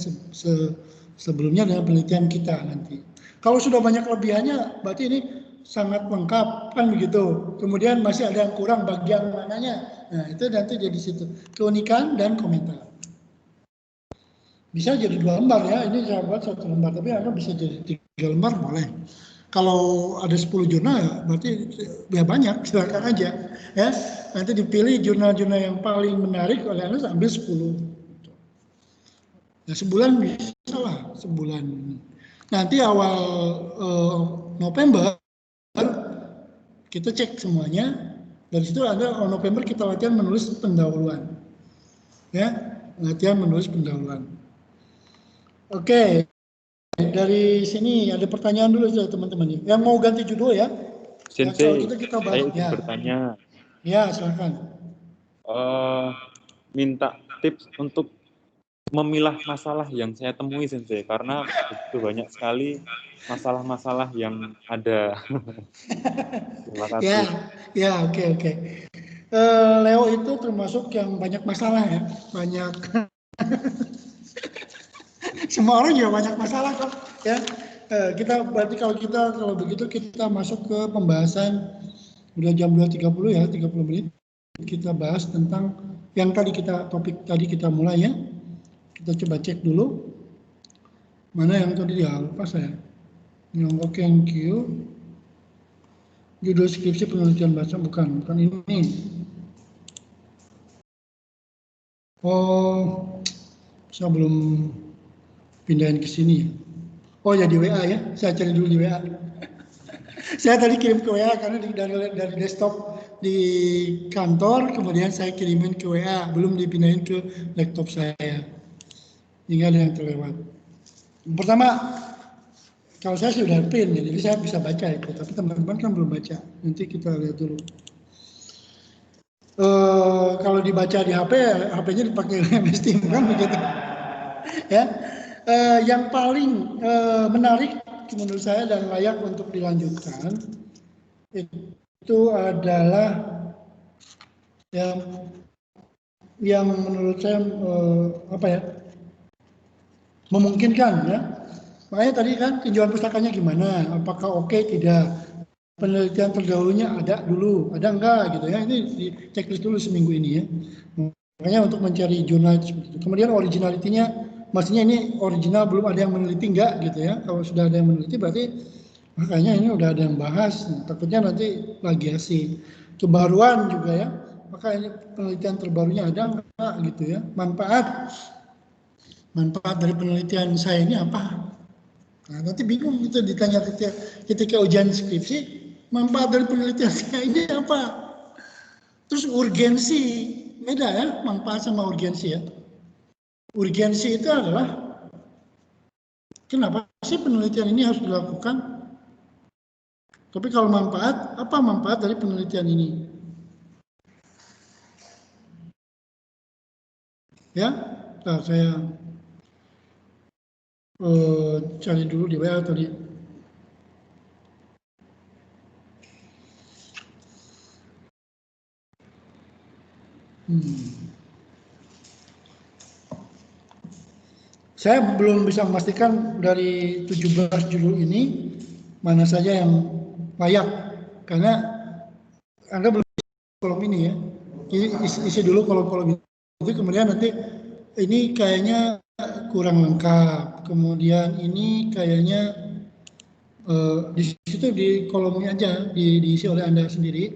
sebelumnya dengan penelitian kita nanti. Kalau sudah banyak kelebihannya, berarti ini sangat lengkap kan begitu. Kemudian masih ada yang kurang, bagian mananya. Nah itu nanti jadi situ keunikan dan komentar. Bisa jadi 2 lembar ya. Ini saya buat 1 lembar, tapi Anda bisa jadi 3 lembar boleh. Kalau ada 10 jurnal ya berarti ya banyak, silakan aja ya. Nanti dipilih jurnal-jurnal yang paling menarik oleh Anda, ambil 10. Nah sebulan bisa lah, sebulan. Nanti awal November kita cek semuanya. Dari situ ada November kita latihan menulis pendahuluan. Ya, latihan menulis pendahuluan. Oke. Dari sini ada pertanyaan dulu teman-teman. Yang mau ganti judul ya. Sensei, kita saya ingin bertanya. Ya, silakan. Minta tips untuk memilah masalah yang saya temui Sensei, karena begitu banyak sekali masalah-masalah yang ada. Terima kasih. Ya, oke. Leo itu termasuk yang banyak masalah ya, banyak. Semua orang juga banyak masalah kok ya. Kita berarti kalau begitu kita masuk ke pembahasan, udah jam 2.30 ya, 30 menit. Kita bahas tentang yang tadi topik tadi kita mulai ya. Kita coba cek dulu. Mana yang tadi apa saya? Nyonggok thank you. Judul skripsi penelitian bahasa bukan ini. Oh, saya belum pindahin ke sini. Oh ya di WA ya, saya cari dulu di WA. Saya tadi kirim ke WA karena dari desktop di kantor, kemudian saya kirimin ke WA, belum dipindahin ke laptop saya. Hingga ada yang terlewat. Pertama, kalau saya sudah print, jadi saya bisa baca itu, tapi teman-teman kan belum baca. Nanti kita lihat dulu. Kalau dibaca di HP, HP-nya dipakai MS Team kan begitu. Ya, yang paling menarik menurut saya dan layak untuk dilanjutkan itu adalah yang menurut saya memungkinkan ya. Makanya tadi kan tinjauan pustakanya gimana? Apakah oke tidak? Penelitian terdahulunya ada dulu, ada enggak gitu ya? Ini di checklist dulu seminggu ini ya. Makanya untuk mencari jurnal itu seperti itu. Kemudian originality-nya, maksudnya ini original belum ada yang meneliti enggak gitu ya? Kalau sudah ada yang meneliti berarti makanya ini udah ada yang bahas. Takutnya nanti plagiasi. Kebaruan juga ya. Maka ini penelitian terbarunya ada enggak gitu ya? Manfaat dari penelitian saya ini apa? Nah, nanti bingung gitu ditanya ketika ujian skripsi, manfaat dari penelitian saya ini apa? Terus urgensi, beda ya, manfaat sama urgensi ya. Urgensi itu adalah, kenapa sih penelitian ini harus dilakukan? Tapi kalau manfaat, apa manfaat dari penelitian ini? Ya, nah, saya cari dulu di WA tadi. Saya belum bisa memastikan dari 17 judul ini mana saja yang layak karena Anda belum kolom ini ya. Jadi isi dulu kolom-kolom itu, kemudian nanti ini kayaknya kurang lengkap. Kemudian ini kayaknya di situ di kolomnya aja diisi oleh Anda sendiri.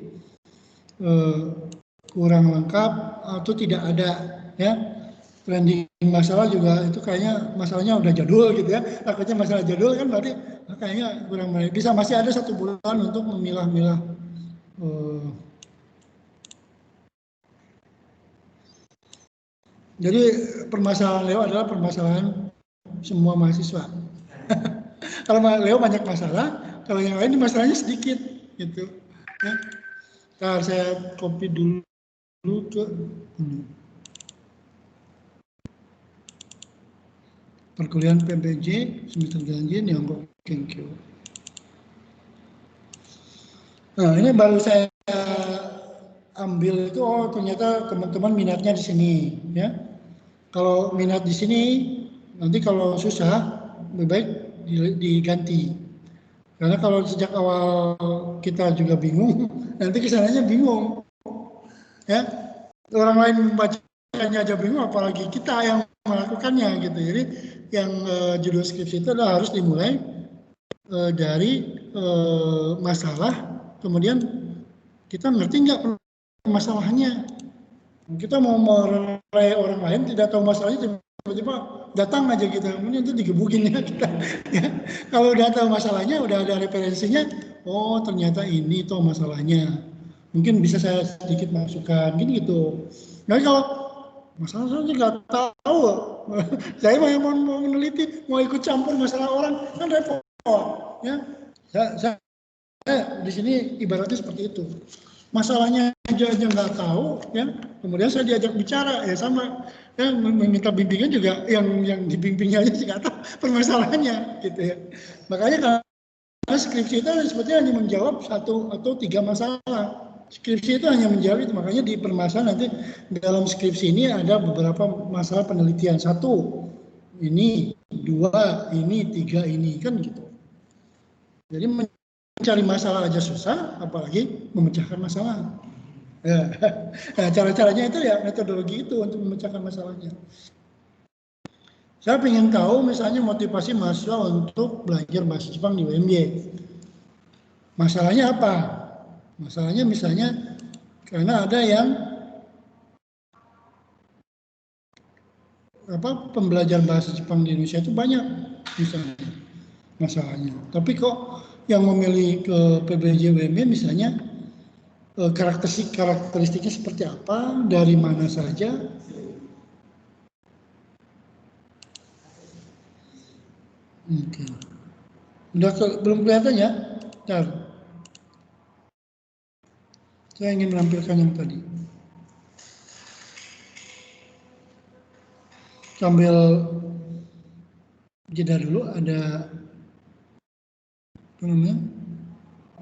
Kurang lengkap atau tidak ada ya. Trending masalah juga itu kayaknya masalahnya udah jadul gitu ya. Takutnya masalah jadul kan berarti kayaknya kurang baik. Bisa masih ada 1 bulan untuk memilah-milah. Jadi permasalahan Leo adalah permasalahan semua mahasiswa. Kalau Leo banyak masalah, kalau yang lain masalahnya sedikit gitu. Ya. Nah, saya copy dulu ke perkuliahan PBJ semester janji Nyonggok thank you. Nah ini baru saya ambil itu, oh ternyata teman-teman minatnya di sini ya. Kalau minat di sini nanti kalau susah lebih baik diganti. Karena kalau sejak awal kita juga bingung, nanti kesananya bingung. Ya, orang lain membacanya aja bingung, apalagi kita yang melakukannya gitu. Jadi yang judul skripsi itu adalah harus dimulai dari masalah, kemudian kita ngerti nggak masalahnya. Kita mau meraih orang lain tidak tahu masalahnya, tiba-tiba datang aja kita, kemudian itu digebukin ya kita. Ya. Kalau udah tahu masalahnya, udah ada referensinya, oh ternyata ini tuh masalahnya. Mungkin bisa saya sedikit masukkan, gini gitu. Nah kalau masalahnya nggak tahu, saya mau meneliti, mau ikut campur masalah orang, kan repot. Ya, saya di sini ibaratnya seperti itu. Masalahnya aja nggak tahu, ya. Kemudian saya diajak bicara, ya sama, ya meminta bimbingan juga yang dibimbingnya aja sih nggak tahu permasalahannya, gitu ya. Makanya karena skripsi itu sebetulnya hanya menjawab 1 atau 3 masalah. Skripsi itu hanya menjawab itu, makanya di permasalahan nanti dalam skripsi ini ada beberapa masalah penelitian. 1, ini, 2, ini, 3, ini, kan gitu. Jadi mencari masalah aja susah, apalagi memecahkan masalah. Nah, cara-caranya itu ya metodologi itu untuk memecahkan masalahnya. Saya ingin tahu misalnya motivasi mahasiswa untuk belajar bahasa Jepang di UMY. Masalahnya apa? Masalahnya misalnya karena ada yang pembelajar bahasa Jepang di Indonesia itu banyak misalnya masalahnya. Tapi kok yang memilih ke PBJ UMY misalnya karakteristiknya seperti apa, dari mana saja. Oke. Belum kelihatan ya? Bentar. Saya ingin menampilkan yang tadi. Sambil jeda dulu, ada apa namanya?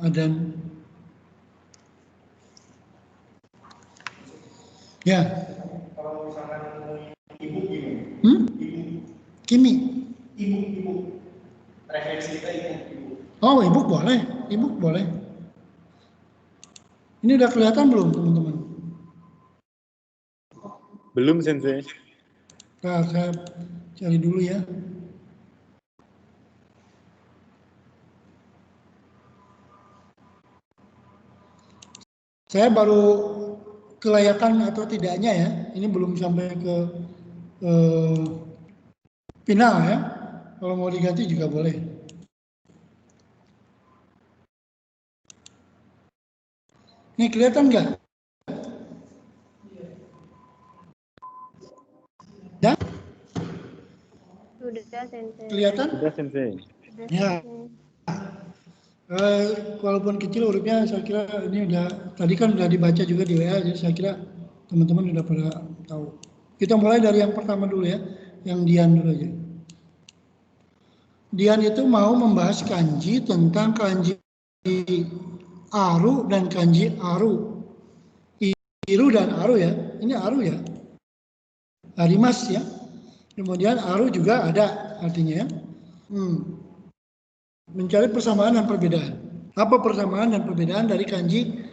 Ada ya. Kalau misalkan ibu gimana? Kimi. Ibu. Referensi kita ibu. Oh, ibu boleh. Ibu boleh. Ini udah kelihatan belum, teman-teman? Belum, Sensei. Nah, saya cari dulu ya. Saya baru kelayakan atau tidaknya ya. Ini belum sampai ke final ya. Kalau mau diganti juga boleh. Ini kelihatan nggak? Ya? Sudah, Sensei. Kelihatan? Sudah, Sensei. Sudah, Ya. Sensei. Walaupun kecil hurufnya, saya kira ini udah, tadi kan udah dibaca juga di WA, jadi saya kira teman-teman udah pada tahu. Kita mulai dari yang pertama dulu ya, yang Dian dulu aja. Dian itu mau membahas kanji tentang kanji aru dan kanji aru. Iru dan aru ya, ini aru ya. Harimas ya. Kemudian aru juga ada artinya ya. Mencari persamaan dan perbedaan. Apa persamaan dan perbedaan dari kanji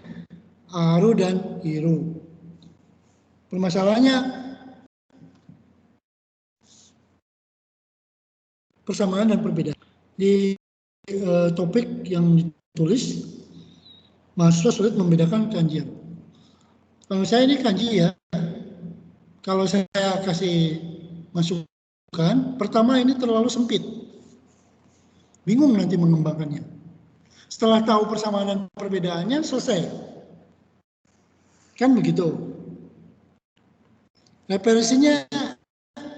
aru dan iru? Permasalahannya persamaan dan perbedaan. Di topik yang ditulis, mahasiswa sulit membedakan kanji. Kalau saya ini kanji ya, kalau saya kasih masukan, pertama ini terlalu sempit. Bingung nanti mengembangkannya. Setelah tahu persamaan dan perbedaannya, selesai. Kan begitu. Referensinya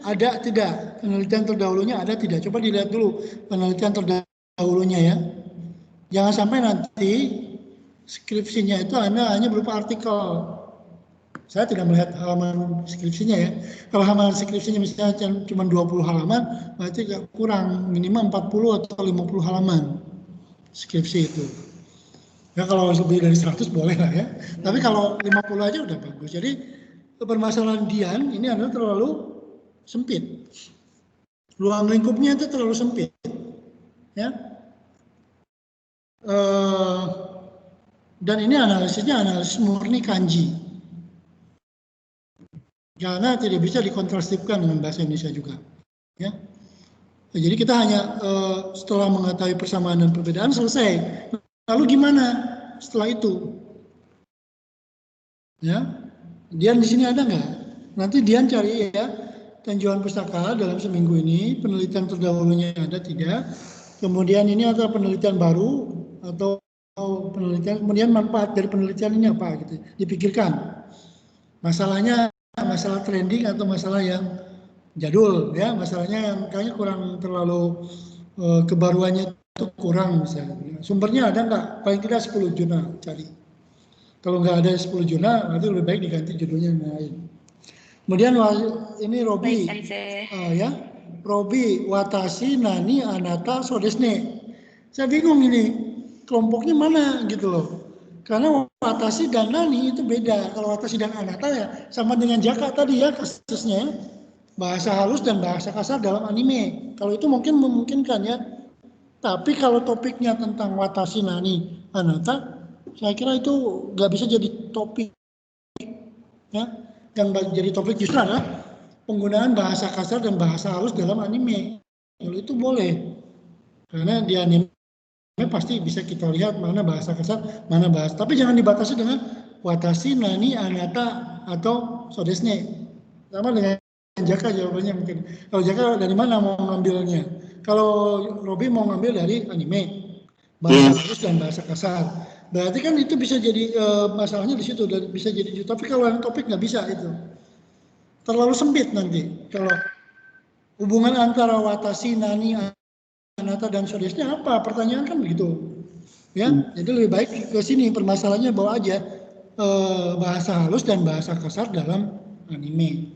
ada tidak? Penelitian terdahulunya ada tidak? Coba dilihat dulu penelitian terdahulunya ya. Jangan sampai nanti skripsinya itu hanya berupa artikel. Saya tidak melihat halaman skripsinya ya. Kalau halaman skripsinya misalnya cuma 20 halaman, berarti kurang, minimal 40 atau 50 halaman skripsi itu. Ya kalau lebih dari 100 boleh lah ya. Tapi kalau 50 aja udah bagus. Jadi permasalahan Dian ini adalah terlalu sempit. Ruang lingkupnya itu terlalu sempit. Ya. Dan ini analisisnya analisis murni kanji. Karena tidak bisa dikontrastifkan dengan bahasa Indonesia juga. Ya. Jadi kita hanya setelah mengetahui persamaan dan perbedaan selesai. Lalu gimana setelah itu? Ya, Dian di sini ada nggak? Nanti Dian cari ya tinjauan pustaka dalam seminggu ini, penelitian terdahulunya ada tidak? Kemudian ini ada penelitian baru atau penelitian, kemudian manfaat dari penelitian ini apa gitu? Dipikirkan. Masalahnya masalah trending atau masalah yang jadul ya, masalahnya yang kayaknya kurang terlalu kebaruannya itu kurang misalnya. Sumbernya ada nggak? Paling tidak 10 jurnal cari. Kalau nggak ada 10 jurnal, nanti lebih baik diganti judulnya yang lain. Kemudian ini Robi, ya, Robi, Watashi, Nani, Anata, Sodesne. Saya bingung ini kelompoknya mana gitu loh. Karena Watashi dan Nani itu beda. Kalau Watashi dan Anata ya sama dengan Jaka tadi ya kasusnya. Bahasa halus dan bahasa kasar dalam anime. Kalau itu mungkin memungkinkan ya. Tapi kalau topiknya tentang Watashi, Nani, Anata, saya kira itu nggak bisa jadi topik. Ya. Yang jadi topik justru adalah penggunaan bahasa kasar dan bahasa halus dalam anime. Kalau itu boleh. Karena di anime pasti bisa kita lihat mana bahasa kasar, mana bahasa. Tapi jangan dibatasi dengan watashi, nani, anata, atau sodesne. Sama dengan Jaka jawabannya mungkin. Kalau Jaka dari mana mau ngambilnya? Kalau Robi mau ngambil dari anime, bahasa halus dan bahasa kasar. Berarti kan itu bisa jadi masalahnya di situ, dan bisa jadi. Tapi kalau yang topik nggak bisa itu. Terlalu sempit nanti. Kalau hubungan antara watashi, nani, anata dan sodesne apa? Pertanyaan kan begitu. Ya, jadi lebih baik ke sini permasalahannya bawa aja bahasa halus dan bahasa kasar dalam anime.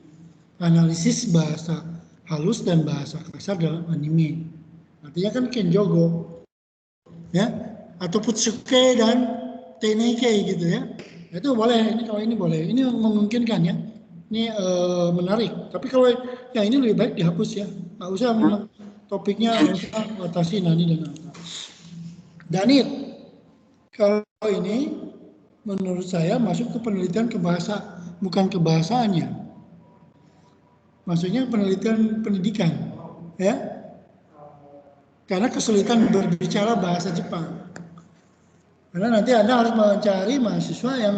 Analisis bahasa halus dan bahasa kasar dalam anime. Artinya kan Kenjogo, ya, atau Putsuke dan Teneke gitu ya. Itu boleh. Ini kalau ini boleh. Ini memungkinkan ya. Ini menarik. Tapi kalau yang ini lebih baik dihapus ya. Nggak usah topiknya watashi, nani dan anata. Danit. Kalau ini menurut saya masuk ke penelitian ke bahasa, bukan ke bahasaannya. Maksudnya penelitian pendidikan, ya. Karena kesulitan berbicara bahasa Jepang. Karena nanti Anda harus mencari mahasiswa yang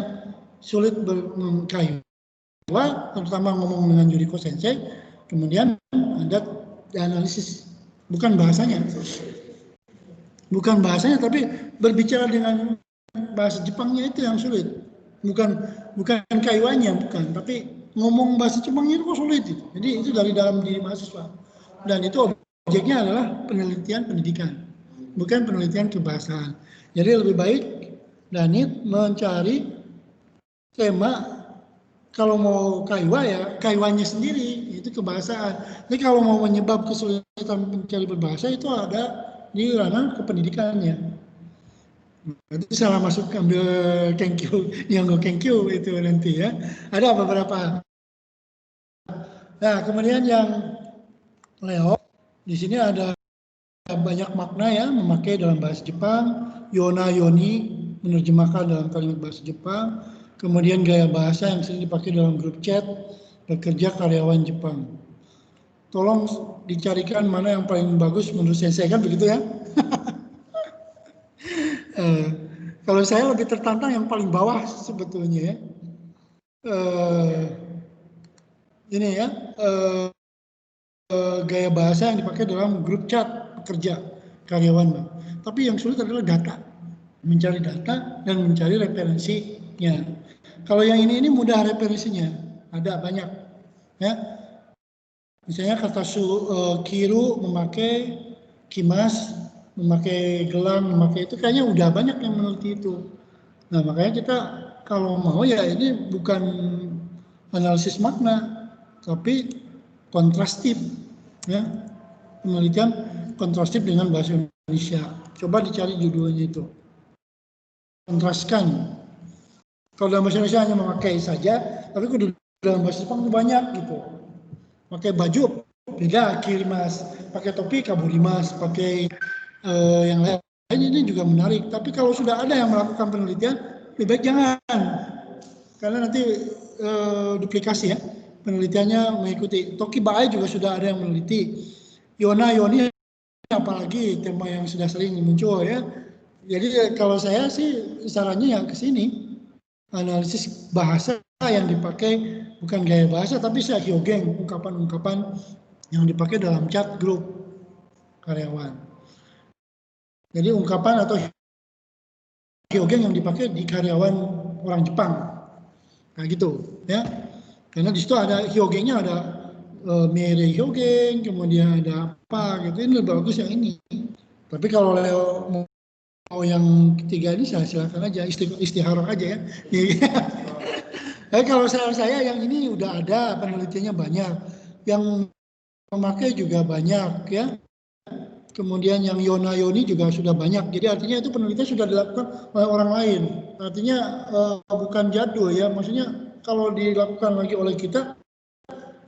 sulit kaiwa, terutama ngomong dengan Yuriko Sensei, kemudian Anda analisis, bukan bahasanya. Bukan bahasanya, tapi berbicara dengan bahasa Jepangnya itu yang sulit. Bukan kaiwanya, bukan. Tapi ngomong bahasa Jepangnya itu kok sulit. Jadi itu dari dalam diri mahasiswa. Dan itu objeknya adalah penelitian pendidikan, bukan penelitian kebahasaan. Jadi lebih baik Danit mencari tema. Kalau mau kaiwa ya kaiwanya sendiri, itu kebahasaan. Jadi kalau mau menyebab kesulitan mencari berbahasa itu ada di ranah kependidikannya. Itu salah masuk ambil kenkyu, Nihongo kenkyu itu nanti ya. Ada beberapa. Nah, kemudian yang Leo, di sini ada banyak makna ya, memakai dalam bahasa Jepang, yona yoni, menerjemahkan dalam kalimat bahasa Jepang, kemudian gaya bahasa yang sering dipakai dalam grup chat, bekerja karyawan Jepang. Tolong dicarikan mana yang paling bagus menurut saya kan begitu ya. Kalau saya lebih tertantang yang paling bawah sebetulnya ya. Ini ya, gaya bahasa yang dipakai dalam grup chat pekerja karyawan. Tapi yang sulit adalah data, mencari data dan mencari referensinya. Kalau yang ini mudah referensinya, ada banyak ya. Misalnya kata Kiru memakai kimas, memakai gelang, memakai itu kayaknya udah banyak yang meneliti itu. Nah makanya kita kalau mau ya ini bukan analisis makna, tapi kontrastif, ya, penelitian kontrastif dengan bahasa Indonesia. Coba dicari judulnya itu, kontraskan. Kalau dalam bahasa Indonesia hanya memakai saja, tapi kalau dalam bahasa Jepang itu banyak gitu. Pakai baju beda kirimas, pakai topi kaburimas, pakai yang lain ini juga menarik. Tapi kalau sudah ada yang melakukan penelitian, lebih baik jangan, karena nanti duplikasi ya. Penelitiannya mengikuti Toki Bae juga sudah ada yang meneliti. Yona Yoni apalagi tema yang sudah sering muncul ya. Jadi kalau saya sih sarannya yang ke sini, analisis bahasa yang dipakai bukan gaya bahasa tapi hyogen, ungkapan-ungkapan yang dipakai dalam chat grup karyawan. Jadi ungkapan atau hyogen yang dipakai di karyawan orang Jepang, nah gitu ya. Karena di situ ada hyogennya, ada mere hyogen, kemudian ada apa gitu. Ini lebih bagus yang ini. Tapi kalau Leo mau yang ketiga ini silakan aja, istiharah aja ya. Kalau saya yang ini udah ada penelitiannya banyak, yang memakai juga banyak ya. Kemudian yang Yona Yoni juga sudah banyak. Jadi artinya itu penelitian sudah dilakukan oleh orang lain. Artinya bukan jadul ya. Maksudnya kalau dilakukan lagi oleh kita,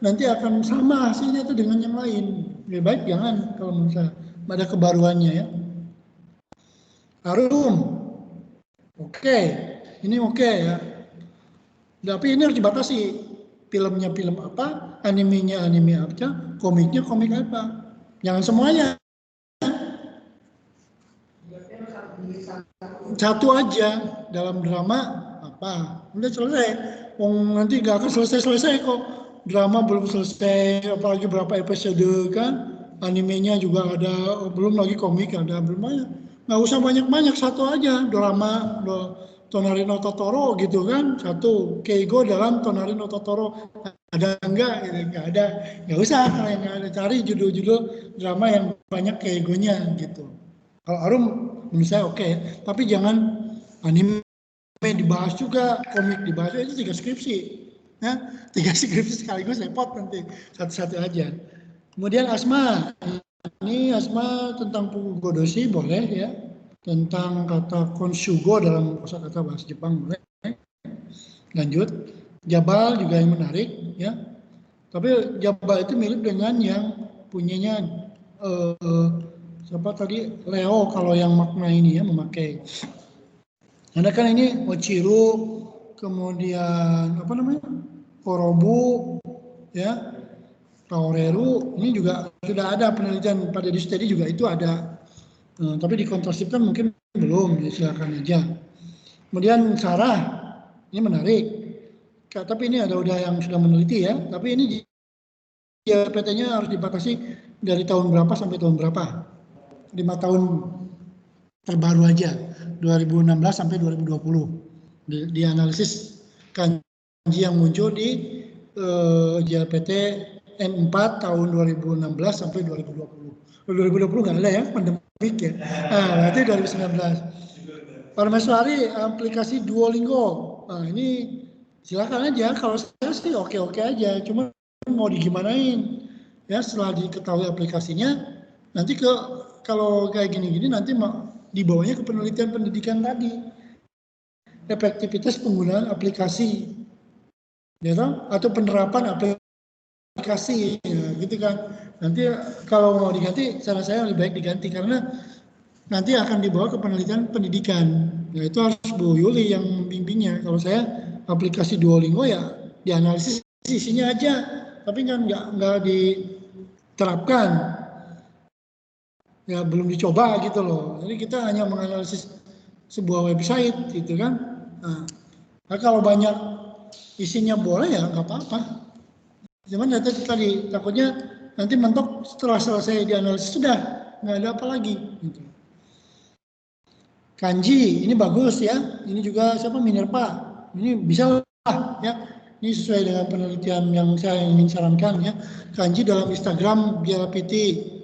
nanti akan sama hasilnya itu dengan yang lain. Lebih baik jangan kalau menurut saya. Ada kebaruannya ya. Harum. Oke. Ini oke ya. Tapi ini harus dibatasi. filmnya film apa, animenya anime apa, komiknya komik apa. Jangan semuanya. Satu aja dalam drama apa. Udah selesai. Nanti gak akan selesai kok. Drama belum selesai, apalagi berapa episode kan. Animenya juga ada, belum lagi komik ada, belum banyak. Nggak usah banyak-banyak, satu aja. Drama Tonari no Totoro gitu kan. Satu, Keigo dalam Tonari no Totoro. Ada enggak? Nggak ada. Nggak usah, kalau yang ada cari judul-judul drama yang banyak Keigonya gitu. Kalau Arum menurut saya oke. Tapi jangan anime dibahas juga, komik dibahas, itu 3 skripsi. Ya, 3 skripsi sekaligus repot nanti, satu-satu aja. Kemudian Asma, ini Asma tentang Pugu Godoshi boleh ya, tentang kata konshugo dalam kosakata bahasa Jepang boleh. Lanjut, Jabal juga yang menarik ya. Tapi Jabal itu mirip dengan yang punyanya siapa tadi, Leo kalau yang makna ini ya, memakai. Karena kan ini Ochiru, kemudian apa namanya, Korobu, ya, Taoreru, ini juga sudah ada penelitian pada di studi juga itu ada, tapi di kontrasepsi mungkin belum, ya silakan aja. Kemudian Sarah, ini menarik, tapi ini ada udah yang sudah meneliti ya, tapi ini JLPT-nya harus dibatasi dari tahun berapa sampai tahun berapa, 5 tahun terbaru aja, 2016 sampai 2020, di analisis kanji yang muncul di JLPT N4 tahun 2016 sampai 2020. 2020 nggak ada ya, pandemik ya. Nah, berarti 2019. Parmeswari aplikasi Duolingo. Nah, ini silakan aja. Kalau saya sih oke-oke aja. Cuma mau digimanain? Ya, setelah diketahui aplikasinya, nanti kalau kayak gini-gini nanti dibawanya ke penelitian pendidikan tadi. Efektivitas penggunaan aplikasi. Ya, atau penerapan aplikasi ya, gitu kan. Nanti kalau mau diganti, saran saya lebih baik diganti karena nanti akan dibawa ke penelitian pendidikan. Ya, itu harus Bu Yuli yang membimbingnya. Kalau saya aplikasi Duolingo ya dianalisis isinya aja, tapi kan nggak diterapkan. Ya belum dicoba gitu loh. Jadi kita hanya menganalisis sebuah website gitu kan. Nah kalau banyak isinya boleh ya nggak apa-apa. Cuman tadi takutnya nanti mentok setelah selesai dianalisis sudah nggak ada apa lagi. Gitu. Kanji ini bagus ya. Ini juga siapa, Minerva. Ini bisa lah ya. Ini sesuai dengan penelitian yang saya ingin sarankan ya. Kanji dalam Instagram Biarapiti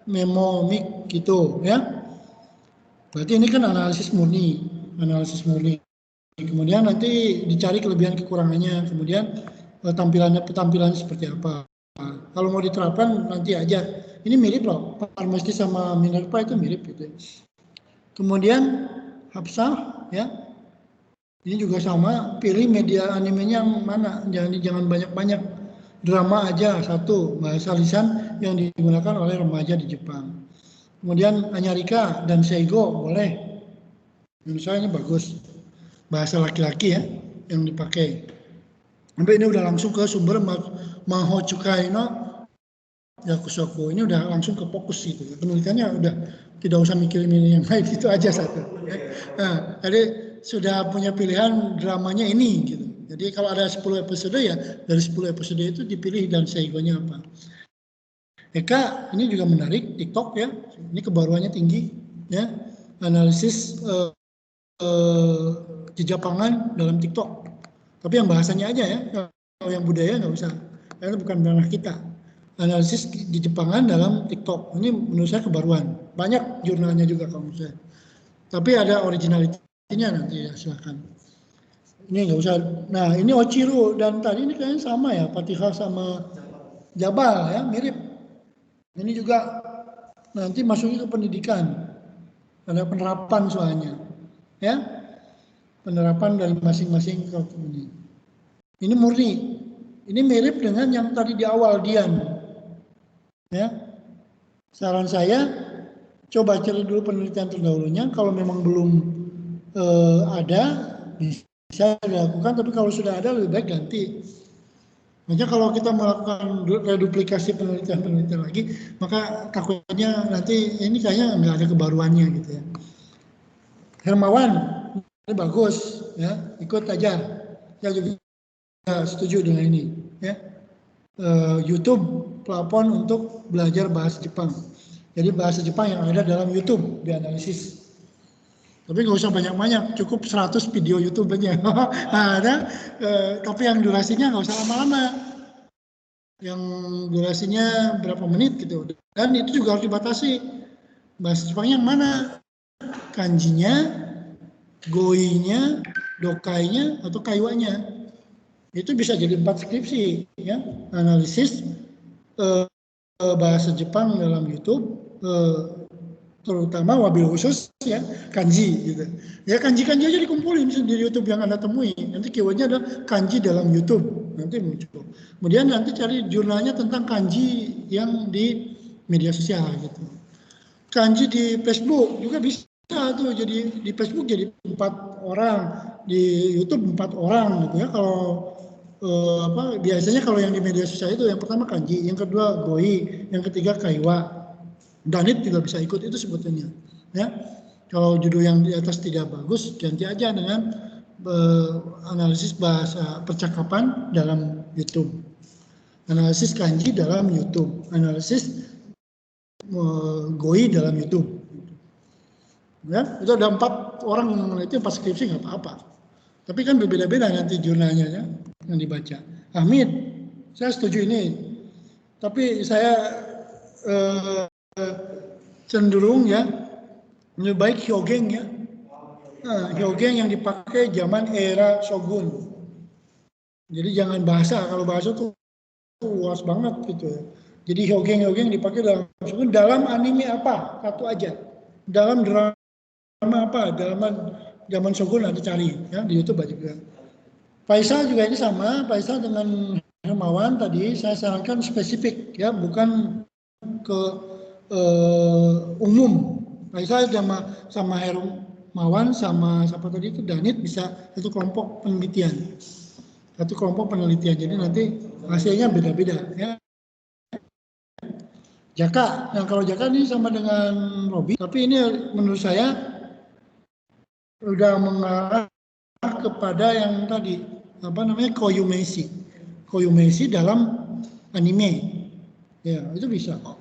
Memomik gitu ya. Berarti ini kan analisis murni. Kemudian nanti dicari kelebihan kekurangannya. Kemudian tampilannya seperti apa. Kalau mau diterapkan nanti aja. Ini mirip loh, Parmesti sama Minerva itu mirip gitu. Kemudian Hafsah ya. Ini juga sama, pilih media animenya yang mana. Jangan banyak-banyak. Drama aja satu, bahasa lisan yang digunakan oleh remaja di Jepang. Kemudian Anyarika dan Seigo boleh. Menurut saya ini bagus. Bahasa laki-laki ya yang dipakai. Sampai ini udah langsung ke sumber Maho Chukai no Yakusoku. Ini udah langsung ke fokus gitu. Penelitiannya udah tidak usah mikirin yang lain, itu aja satu. Nah, jadi sudah punya pilihan dramanya ini gitu. Jadi kalau ada 10 episode ya dari 10 episode itu dipilih dan seigonya apa. Eka ini juga menarik, TikTok ya. Ini kebaruannya tinggi ya. Analisis jejak pangan dalam TikTok. Tapi yang bahasanya aja ya. Kalau yang budaya nggak usah. Karena bukan ranah kita. Analisis di Jepangan dalam TikTok. Ini menurut saya kebaruan. Banyak jurnalnya juga kalau menurut saya. Tapi ada originalitinya nanti ya, silakan. Ini nggak usah. Nah ini Ochiru dan tadi ini kayaknya sama ya, Patiha sama Jabal ya, mirip. Ini juga nanti masuknya ke pendidikan. Ada penerapan soalnya. Ya. Penerapan dari masing-masing ini. Ini murni. Ini mirip dengan yang tadi di awal Dian. Ya. Saran saya coba cari dulu penelitian terdahulunya. Kalau memang belum ada bisa dilakukan, tapi kalau sudah ada lebih baik ganti. Makanya kalau kita melakukan reduplikasi penelitian lagi, maka takutnya nanti ini kayaknya nggak ada kebaruannya gitu ya. Hermawan, ini bagus ya, ikut aja. Saya juga setuju dengan ini ya. YouTube plafon untuk belajar bahasa Jepang. Jadi bahasa Jepang yang ada dalam YouTube dianalisis. Tapi nggak usah banyak-banyak, cukup 100 video YouTube aja. Ada, tapi yang durasinya nggak usah lama-lama. Yang durasinya berapa menit gitu. Dan itu juga harus dibatasi. Bahasa Jepangnya yang mana? Kanjinya, goinya, dokainya, atau kaiwanya. Itu bisa jadi 4 skripsi ya. Analisis bahasa Jepang dalam YouTube, terutama wabil khusus ya, kanji gitu. Ya kanji-kanji aja dikumpulin di YouTube yang Anda temui. Nanti keywordnya adalah kanji dalam YouTube. Nanti muncul. Kemudian nanti cari jurnalnya tentang kanji yang di media sosial gitu. Kanji di Facebook juga bisa tuh, jadi di Facebook jadi 4 orang, di YouTube 4 orang gitu ya. Kalau biasanya kalau yang di media sosial itu yang pertama kanji, yang kedua goi, yang ketiga kaiwa. Danit tidak bisa ikut itu sebetulnya ya. Kalau judul yang di atas tidak bagus, ganti aja dengan analisis bahasa percakapan dalam YouTube, analisis kanji dalam YouTube, analisis goi dalam YouTube ya. Itu ada 4 orang yang meneliti, 4 skripsi nggak apa-apa, tapi kan berbeda-beda nanti jurnalnya ya yang dibaca. Hamid, saya setuju ini, tapi saya cenderung ya lebih baik hyogeng ya. Hyogeng yang dipakai zaman era shogun. Jadi jangan bahasa, kalau bahasa tuh luas banget gitu ya. Jadi hyogeng dipakai dalam shogun, dalam anime apa? Satu aja. Dalam drama apa? Dalam zaman shogun nanti cari ya di YouTube aja juga. Faisal juga ini sama, Faisal dengan Hermawan tadi saya sarankan spesifik ya, bukan ke umum. Faisal sama Hermawan sama siapa tadi itu Danit bisa satu kelompok penelitian. Jadi nanti hasilnya beda-beda ya. Jaka, nah kalau Jaka ini sama dengan Robi, tapi ini menurut saya udah mengarah kepada yang tadi apa namanya koyumeshi dalam anime ya, itu bisa kok,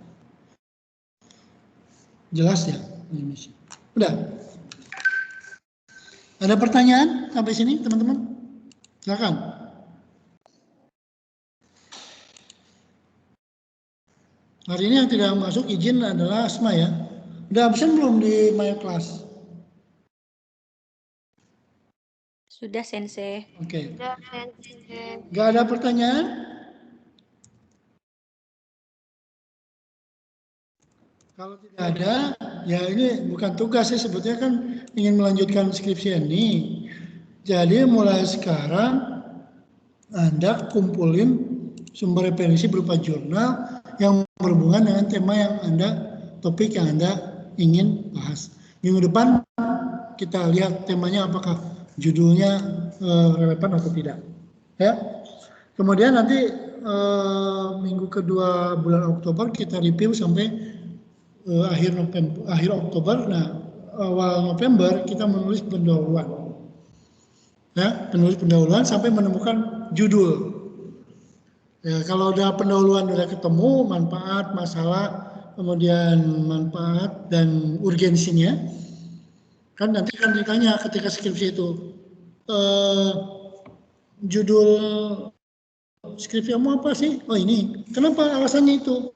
jelas ya koyumeshi. Udah, ada pertanyaan sampai sini teman-teman? Silakan. Hari ini yang tidak masuk izin adalah Asma ya. Udah absen belum di My Class? Sudah, Sensei. Oke. Sudah, Sensei. Gak ada pertanyaan? Kalau tidak ada, ya ini bukan tugas sih, sebetulnya kan ingin melanjutkan skripsi ini. Jadi mulai sekarang Anda kumpulin sumber referensi berupa jurnal yang berhubungan dengan tema yang topik yang Anda ingin bahas. Minggu depan kita lihat temanya apakah judulnya relevan atau tidak. Ya. Kemudian nanti minggu kedua bulan Oktober kita review sampai akhir Oktober. Nah, awal November kita menulis pendahuluan. Ya, penulis pendahuluan sampai menemukan judul. Ya, kalau udah pendahuluan udah ketemu manfaat, masalah, kemudian manfaat dan urgensinya, kan nanti kan ditanya ketika skripsi itu, judul skripsi kamu apa sih? Oh ini, kenapa alasannya itu?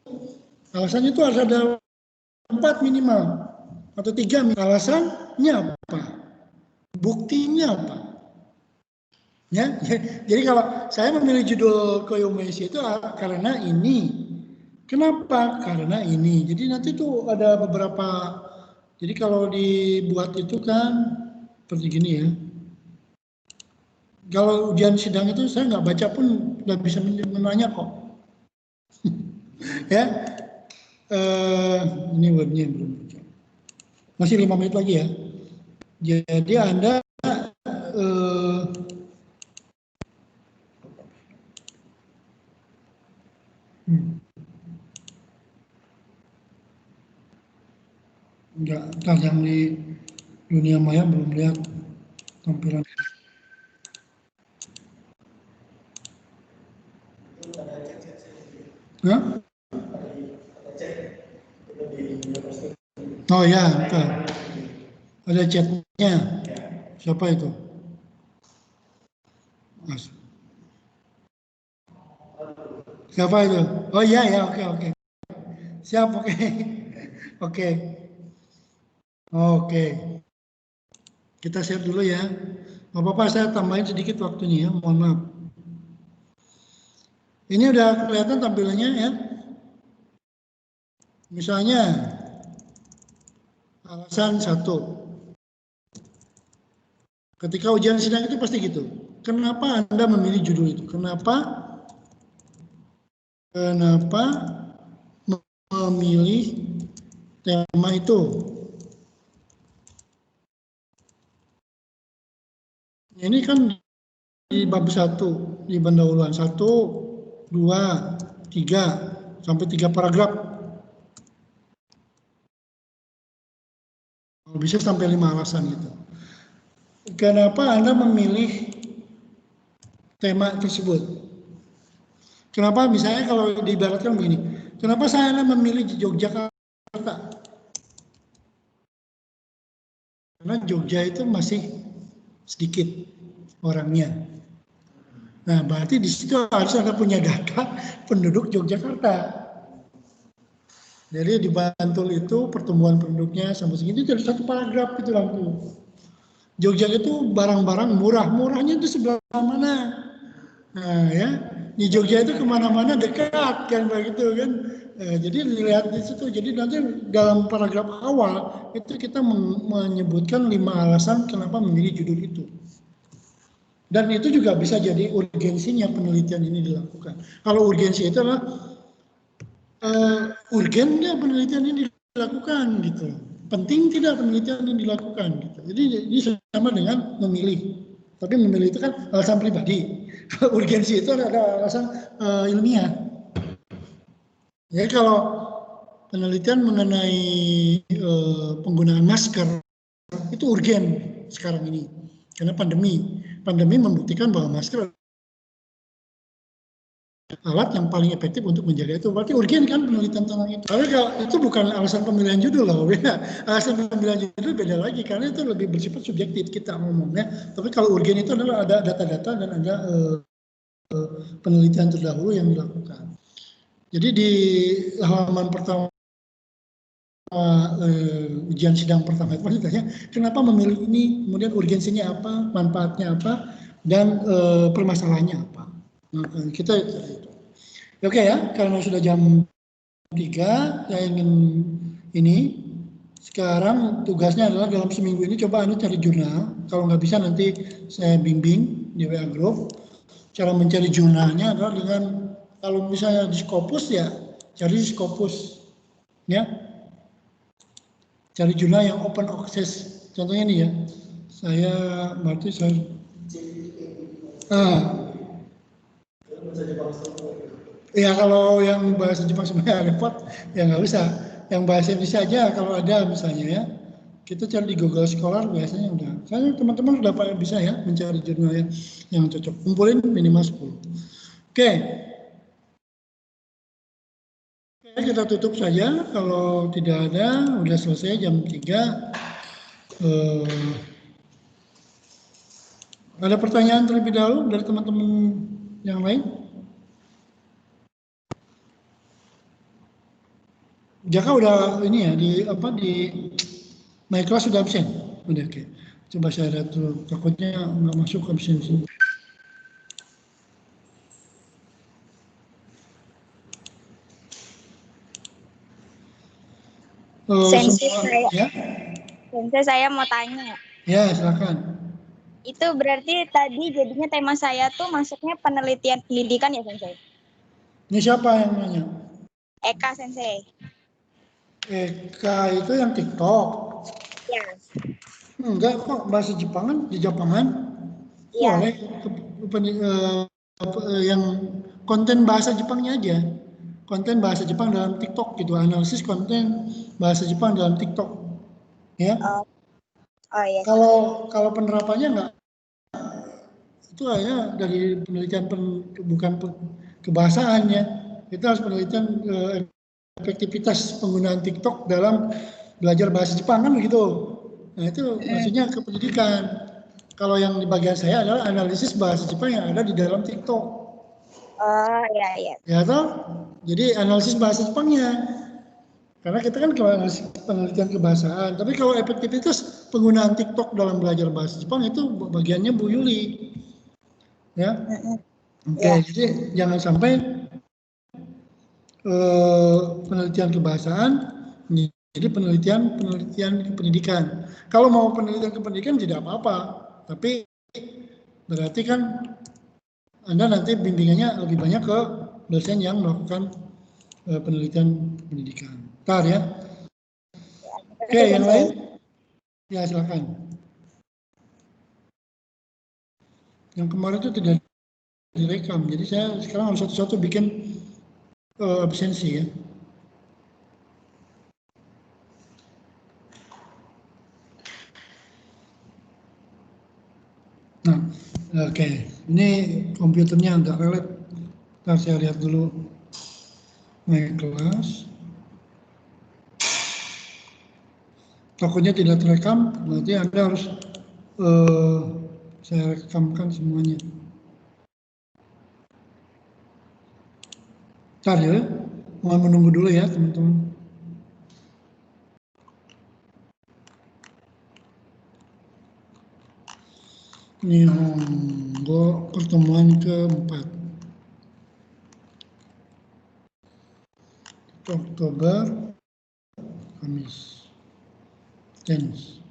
Alasannya itu harus ada 4 minimal atau 3 minimal. Alasannya apa? Buktinya apa? Ya, jadi kalau saya memilih judul koyumeshi itu karena ini. Kenapa? Karena ini. Jadi nanti tuh ada beberapa. Jadi kalau dibuat itu kan seperti gini ya. Kalau ujian sidang itu saya nggak baca pun udah bisa menanya kok. Ya, ini wordnya belum baca. Masih 5 menit lagi ya. Jadi Anda Enggak, ntar yang di dunia maya belum lihat tampilan. Hah? Oh ya, ntar. Ada chatnya. Siapa itu? Mas. Siapa itu? Oh iya ya, oke. Siap, oke. Oke. Oke. Kita share dulu ya. Gak apa-apa, saya tambahin sedikit waktunya ya, mohon maaf. Ini udah kelihatan tampilannya ya. Misalnya, alasan 1. Ketika ujian sidang itu pasti gitu. Kenapa Anda memilih judul itu? Kenapa memilih tema itu? Ini kan di bab 1, di pendahuluan 1, 2, 3, sampai 3 paragraf. Kalau bisa sampai 5 alasan gitu. Kenapa Anda memilih tema tersebut? Kenapa misalnya kalau diibaratkan begini, kenapa saya memilih Yogyakarta? Karena Jogja itu masih sedikit orangnya. Nah, berarti di situ harus ada punya data penduduk Yogyakarta. Jadi di Bantul itu pertumbuhan penduduknya sampai segitu jadi 1 paragraf gitu langsung. Jogja itu barang-barang murahnya itu sebelah mana? Nah ya, di Jogja itu kemana-mana dekat kan begitu kan. Jadi dilihat di situ. Jadi nanti dalam paragraf awal itu kita menyebutkan 5 alasan kenapa memilih judul itu. Dan itu juga bisa jadi urgensinya penelitian ini dilakukan. Kalau urgensi itu adalah urgen nggak penelitian ini dilakukan gitu. Penting tidak penelitian ini dilakukan gitu. Jadi ini sama dengan memilih. Tapi memilih itu kan alasan pribadi. Urgensi itu ada alasan ilmiah. Jadi kalau penelitian mengenai penggunaan masker itu urgen sekarang ini karena pandemi membuktikan bahwa masker alat yang paling efektif untuk menjaga itu. Berarti urgen kan penelitian tentang itu. Tapi kalau itu bukan alasan pemilihan judul loh. Alasan pemilihan judul beda lagi karena itu lebih bersifat subjektif kita ngomongnya. Tapi kalau urgen itu adalah ada data-data dan ada penelitian terdahulu yang dilakukan. Jadi di halaman pertama ujian sidang pertama itu ditanya kenapa memilih ini, kemudian urgensinya apa, manfaatnya apa, dan permasalahannya apa. Nah, kita itu. Oke ya, karena sudah jam 3, saya ingin ini. Sekarang tugasnya adalah dalam seminggu ini coba Anda cari jurnal. Kalau nggak bisa nanti saya bimbing di WA Group. Cara mencari jurnalnya adalah dengan kalau misalnya di Scopus ya cari di Scopus, ya. Cari jurnal yang open access. Contohnya ini ya, saya ya kalau yang bahasa Jepang sebenarnya repot, ya nggak usah. Yang bahasa Indonesia aja kalau ada misalnya ya. Kita cari di Google Scholar biasanya udah. Saya teman-teman sudah bisa ya mencari jurnal yang cocok. Kumpulin minimal 10. Oke. Kita tutup saja. Kalau tidak ada, udah selesai jam 3. Ada pertanyaan terlebih dahulu dari teman-teman yang lain? Jaka udah ini ya di my class sudah absen. Udah oke. Coba saya lihat dulu. Takutnya nggak masuk absensi. Sensei saya mau tanya. Ya silakan. Itu berarti tadi jadinya tema saya tuh masuknya penelitian pendidikan ya Sensei? Ini siapa yang nanya? Eka Sensei. Eka itu yang TikTok? Ya. Enggak kok, bahasa Jepangan, di Japangan. Ya. Boleh, yang konten bahasa Jepangnya aja. konten bahasa Jepang dalam TikTok gitu, analisis konten bahasa Jepang dalam TikTok, ya. Oh iya. Kalau penerapannya enggak, itu hanya dari penelitian bukan kebahasaannya, itu harus penelitian efektivitas penggunaan TikTok dalam belajar bahasa Jepang kan begitu. Nah itu maksudnya ke pendidikan. Kalau yang di bagian saya adalah analisis bahasa Jepang yang ada di dalam TikTok. Oh iya. Ya toh? Jadi analisis bahasa Jepangnya. Karena kita kan penelitian kebahasaan. Tapi kalau efektivitas penggunaan TikTok dalam belajar bahasa Jepang itu bagiannya Bu Yuli. Ya. Oke, jadi jangan sampai penelitian kebahasaan jadi penelitian pendidikan. Kalau mau penelitian pendidikan tidak apa-apa, tapi berarti kan Anda nanti bimbingannya lebih banyak ke dosen yang melakukan penelitian pendidikan. Bentar ya. Oke, yang lain? Ya, silakan. Yang kemarin itu tidak direkam, jadi saya sekarang harus satu-satu bikin absensi ya. Nah, oke. Ini komputernya agak relate. Ntar saya lihat dulu my kelas. Takutnya tidak terekam, berarti Anda harus saya rekamkan semuanya. Ntar ya, mohon menunggu dulu ya teman-teman. Nihongo pertemuan keempat. Oktober, Kamis. Tennis.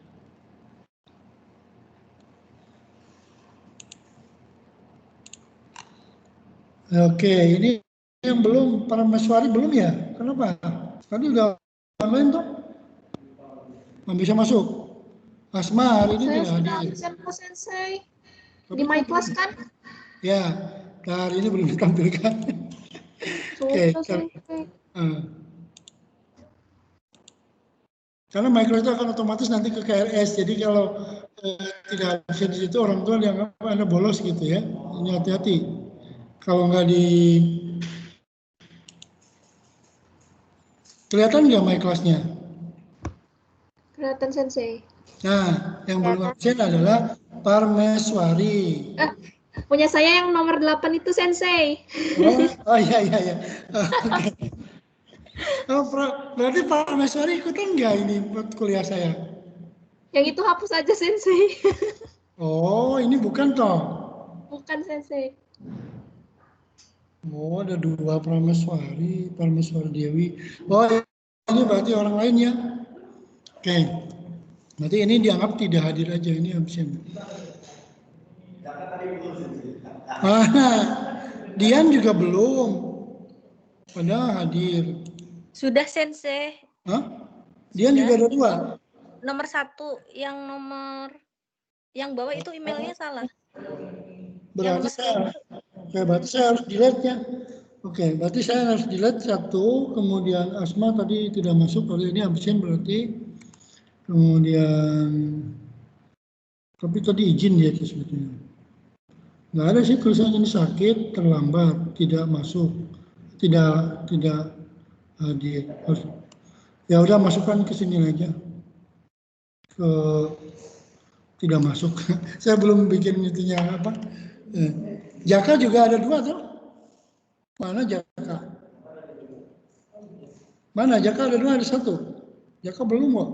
Oke, ini yang belum, para mahasiswa belum ya? Kenapa? Tadi udah online tuh? Nggak bisa masuk? Asma hari ini tidak hadir. Saya sudah Sensei. Di my class kan? Ya, hari ini belum ditampilkan. Oke, karena micro itu akan otomatis nanti ke KRS, jadi kalau tidak bisa di situ orang tua dianggap Anda bolos gitu ya. Ini hati-hati. Kalau nggak kelihatan nggak my class-nya? Kelihatan Sensei. Nah, yang belum absen adalah Parmeswari. Punya saya yang nomor 8 itu Sensei. Oh iya. Okay. Oh, berarti Parmeswari ikutan nggak ini buat kuliah saya? Yang itu hapus aja Sensei. Oh, ini bukan toh? Bukan Sensei. Oh, ada dua Parmeswari Dewi. Oh, ini berarti orang lainnya. Oke. Berarti ini dianggap tidak hadir aja, ini absen. Dian juga belum. Padahal hadir. Sudah Sensei. Hah? Dian juga ada dua. Nomor 1, yang bawah itu emailnya salah. Berarti saya harus delete-nya. Oke, berarti saya harus delete 1, kemudian Asma tadi tidak masuk, kalau ini absen berarti. Kemudian, tapi tadi izin dia sebetulnya. Nggak ada sih tulisannya ini sakit, terlambat, tidak masuk, tidak hadir. Ya udah masukkan ke sini aja. Tidak masuk. Saya belum bikin itunya apa. Jaka juga ada 2 tuh. Mana Jaka? Mana Jaka ada 2, ada 1. Jaka belum kok.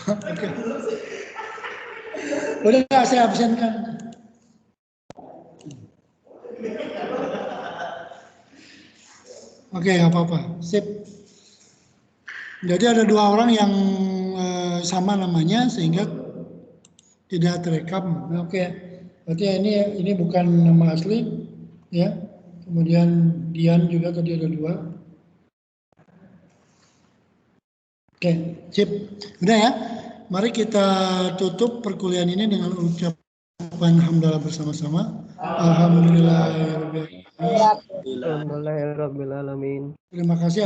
Oke. Udah saya absenkan. Oke, nggak apa-apa. Sip. Jadi ada 2 orang yang sama namanya sehingga tidak terekam. Oke. Berarti ini bukan nama asli, ya. Kemudian Dian juga tadi ada 2. Oke, sip. Udah ya. Mari kita tutup perkuliahan ini dengan ucapan hamdalah bersama-sama. Alhamdulillah. Alhamdulillahirabbil alamin. Terima kasih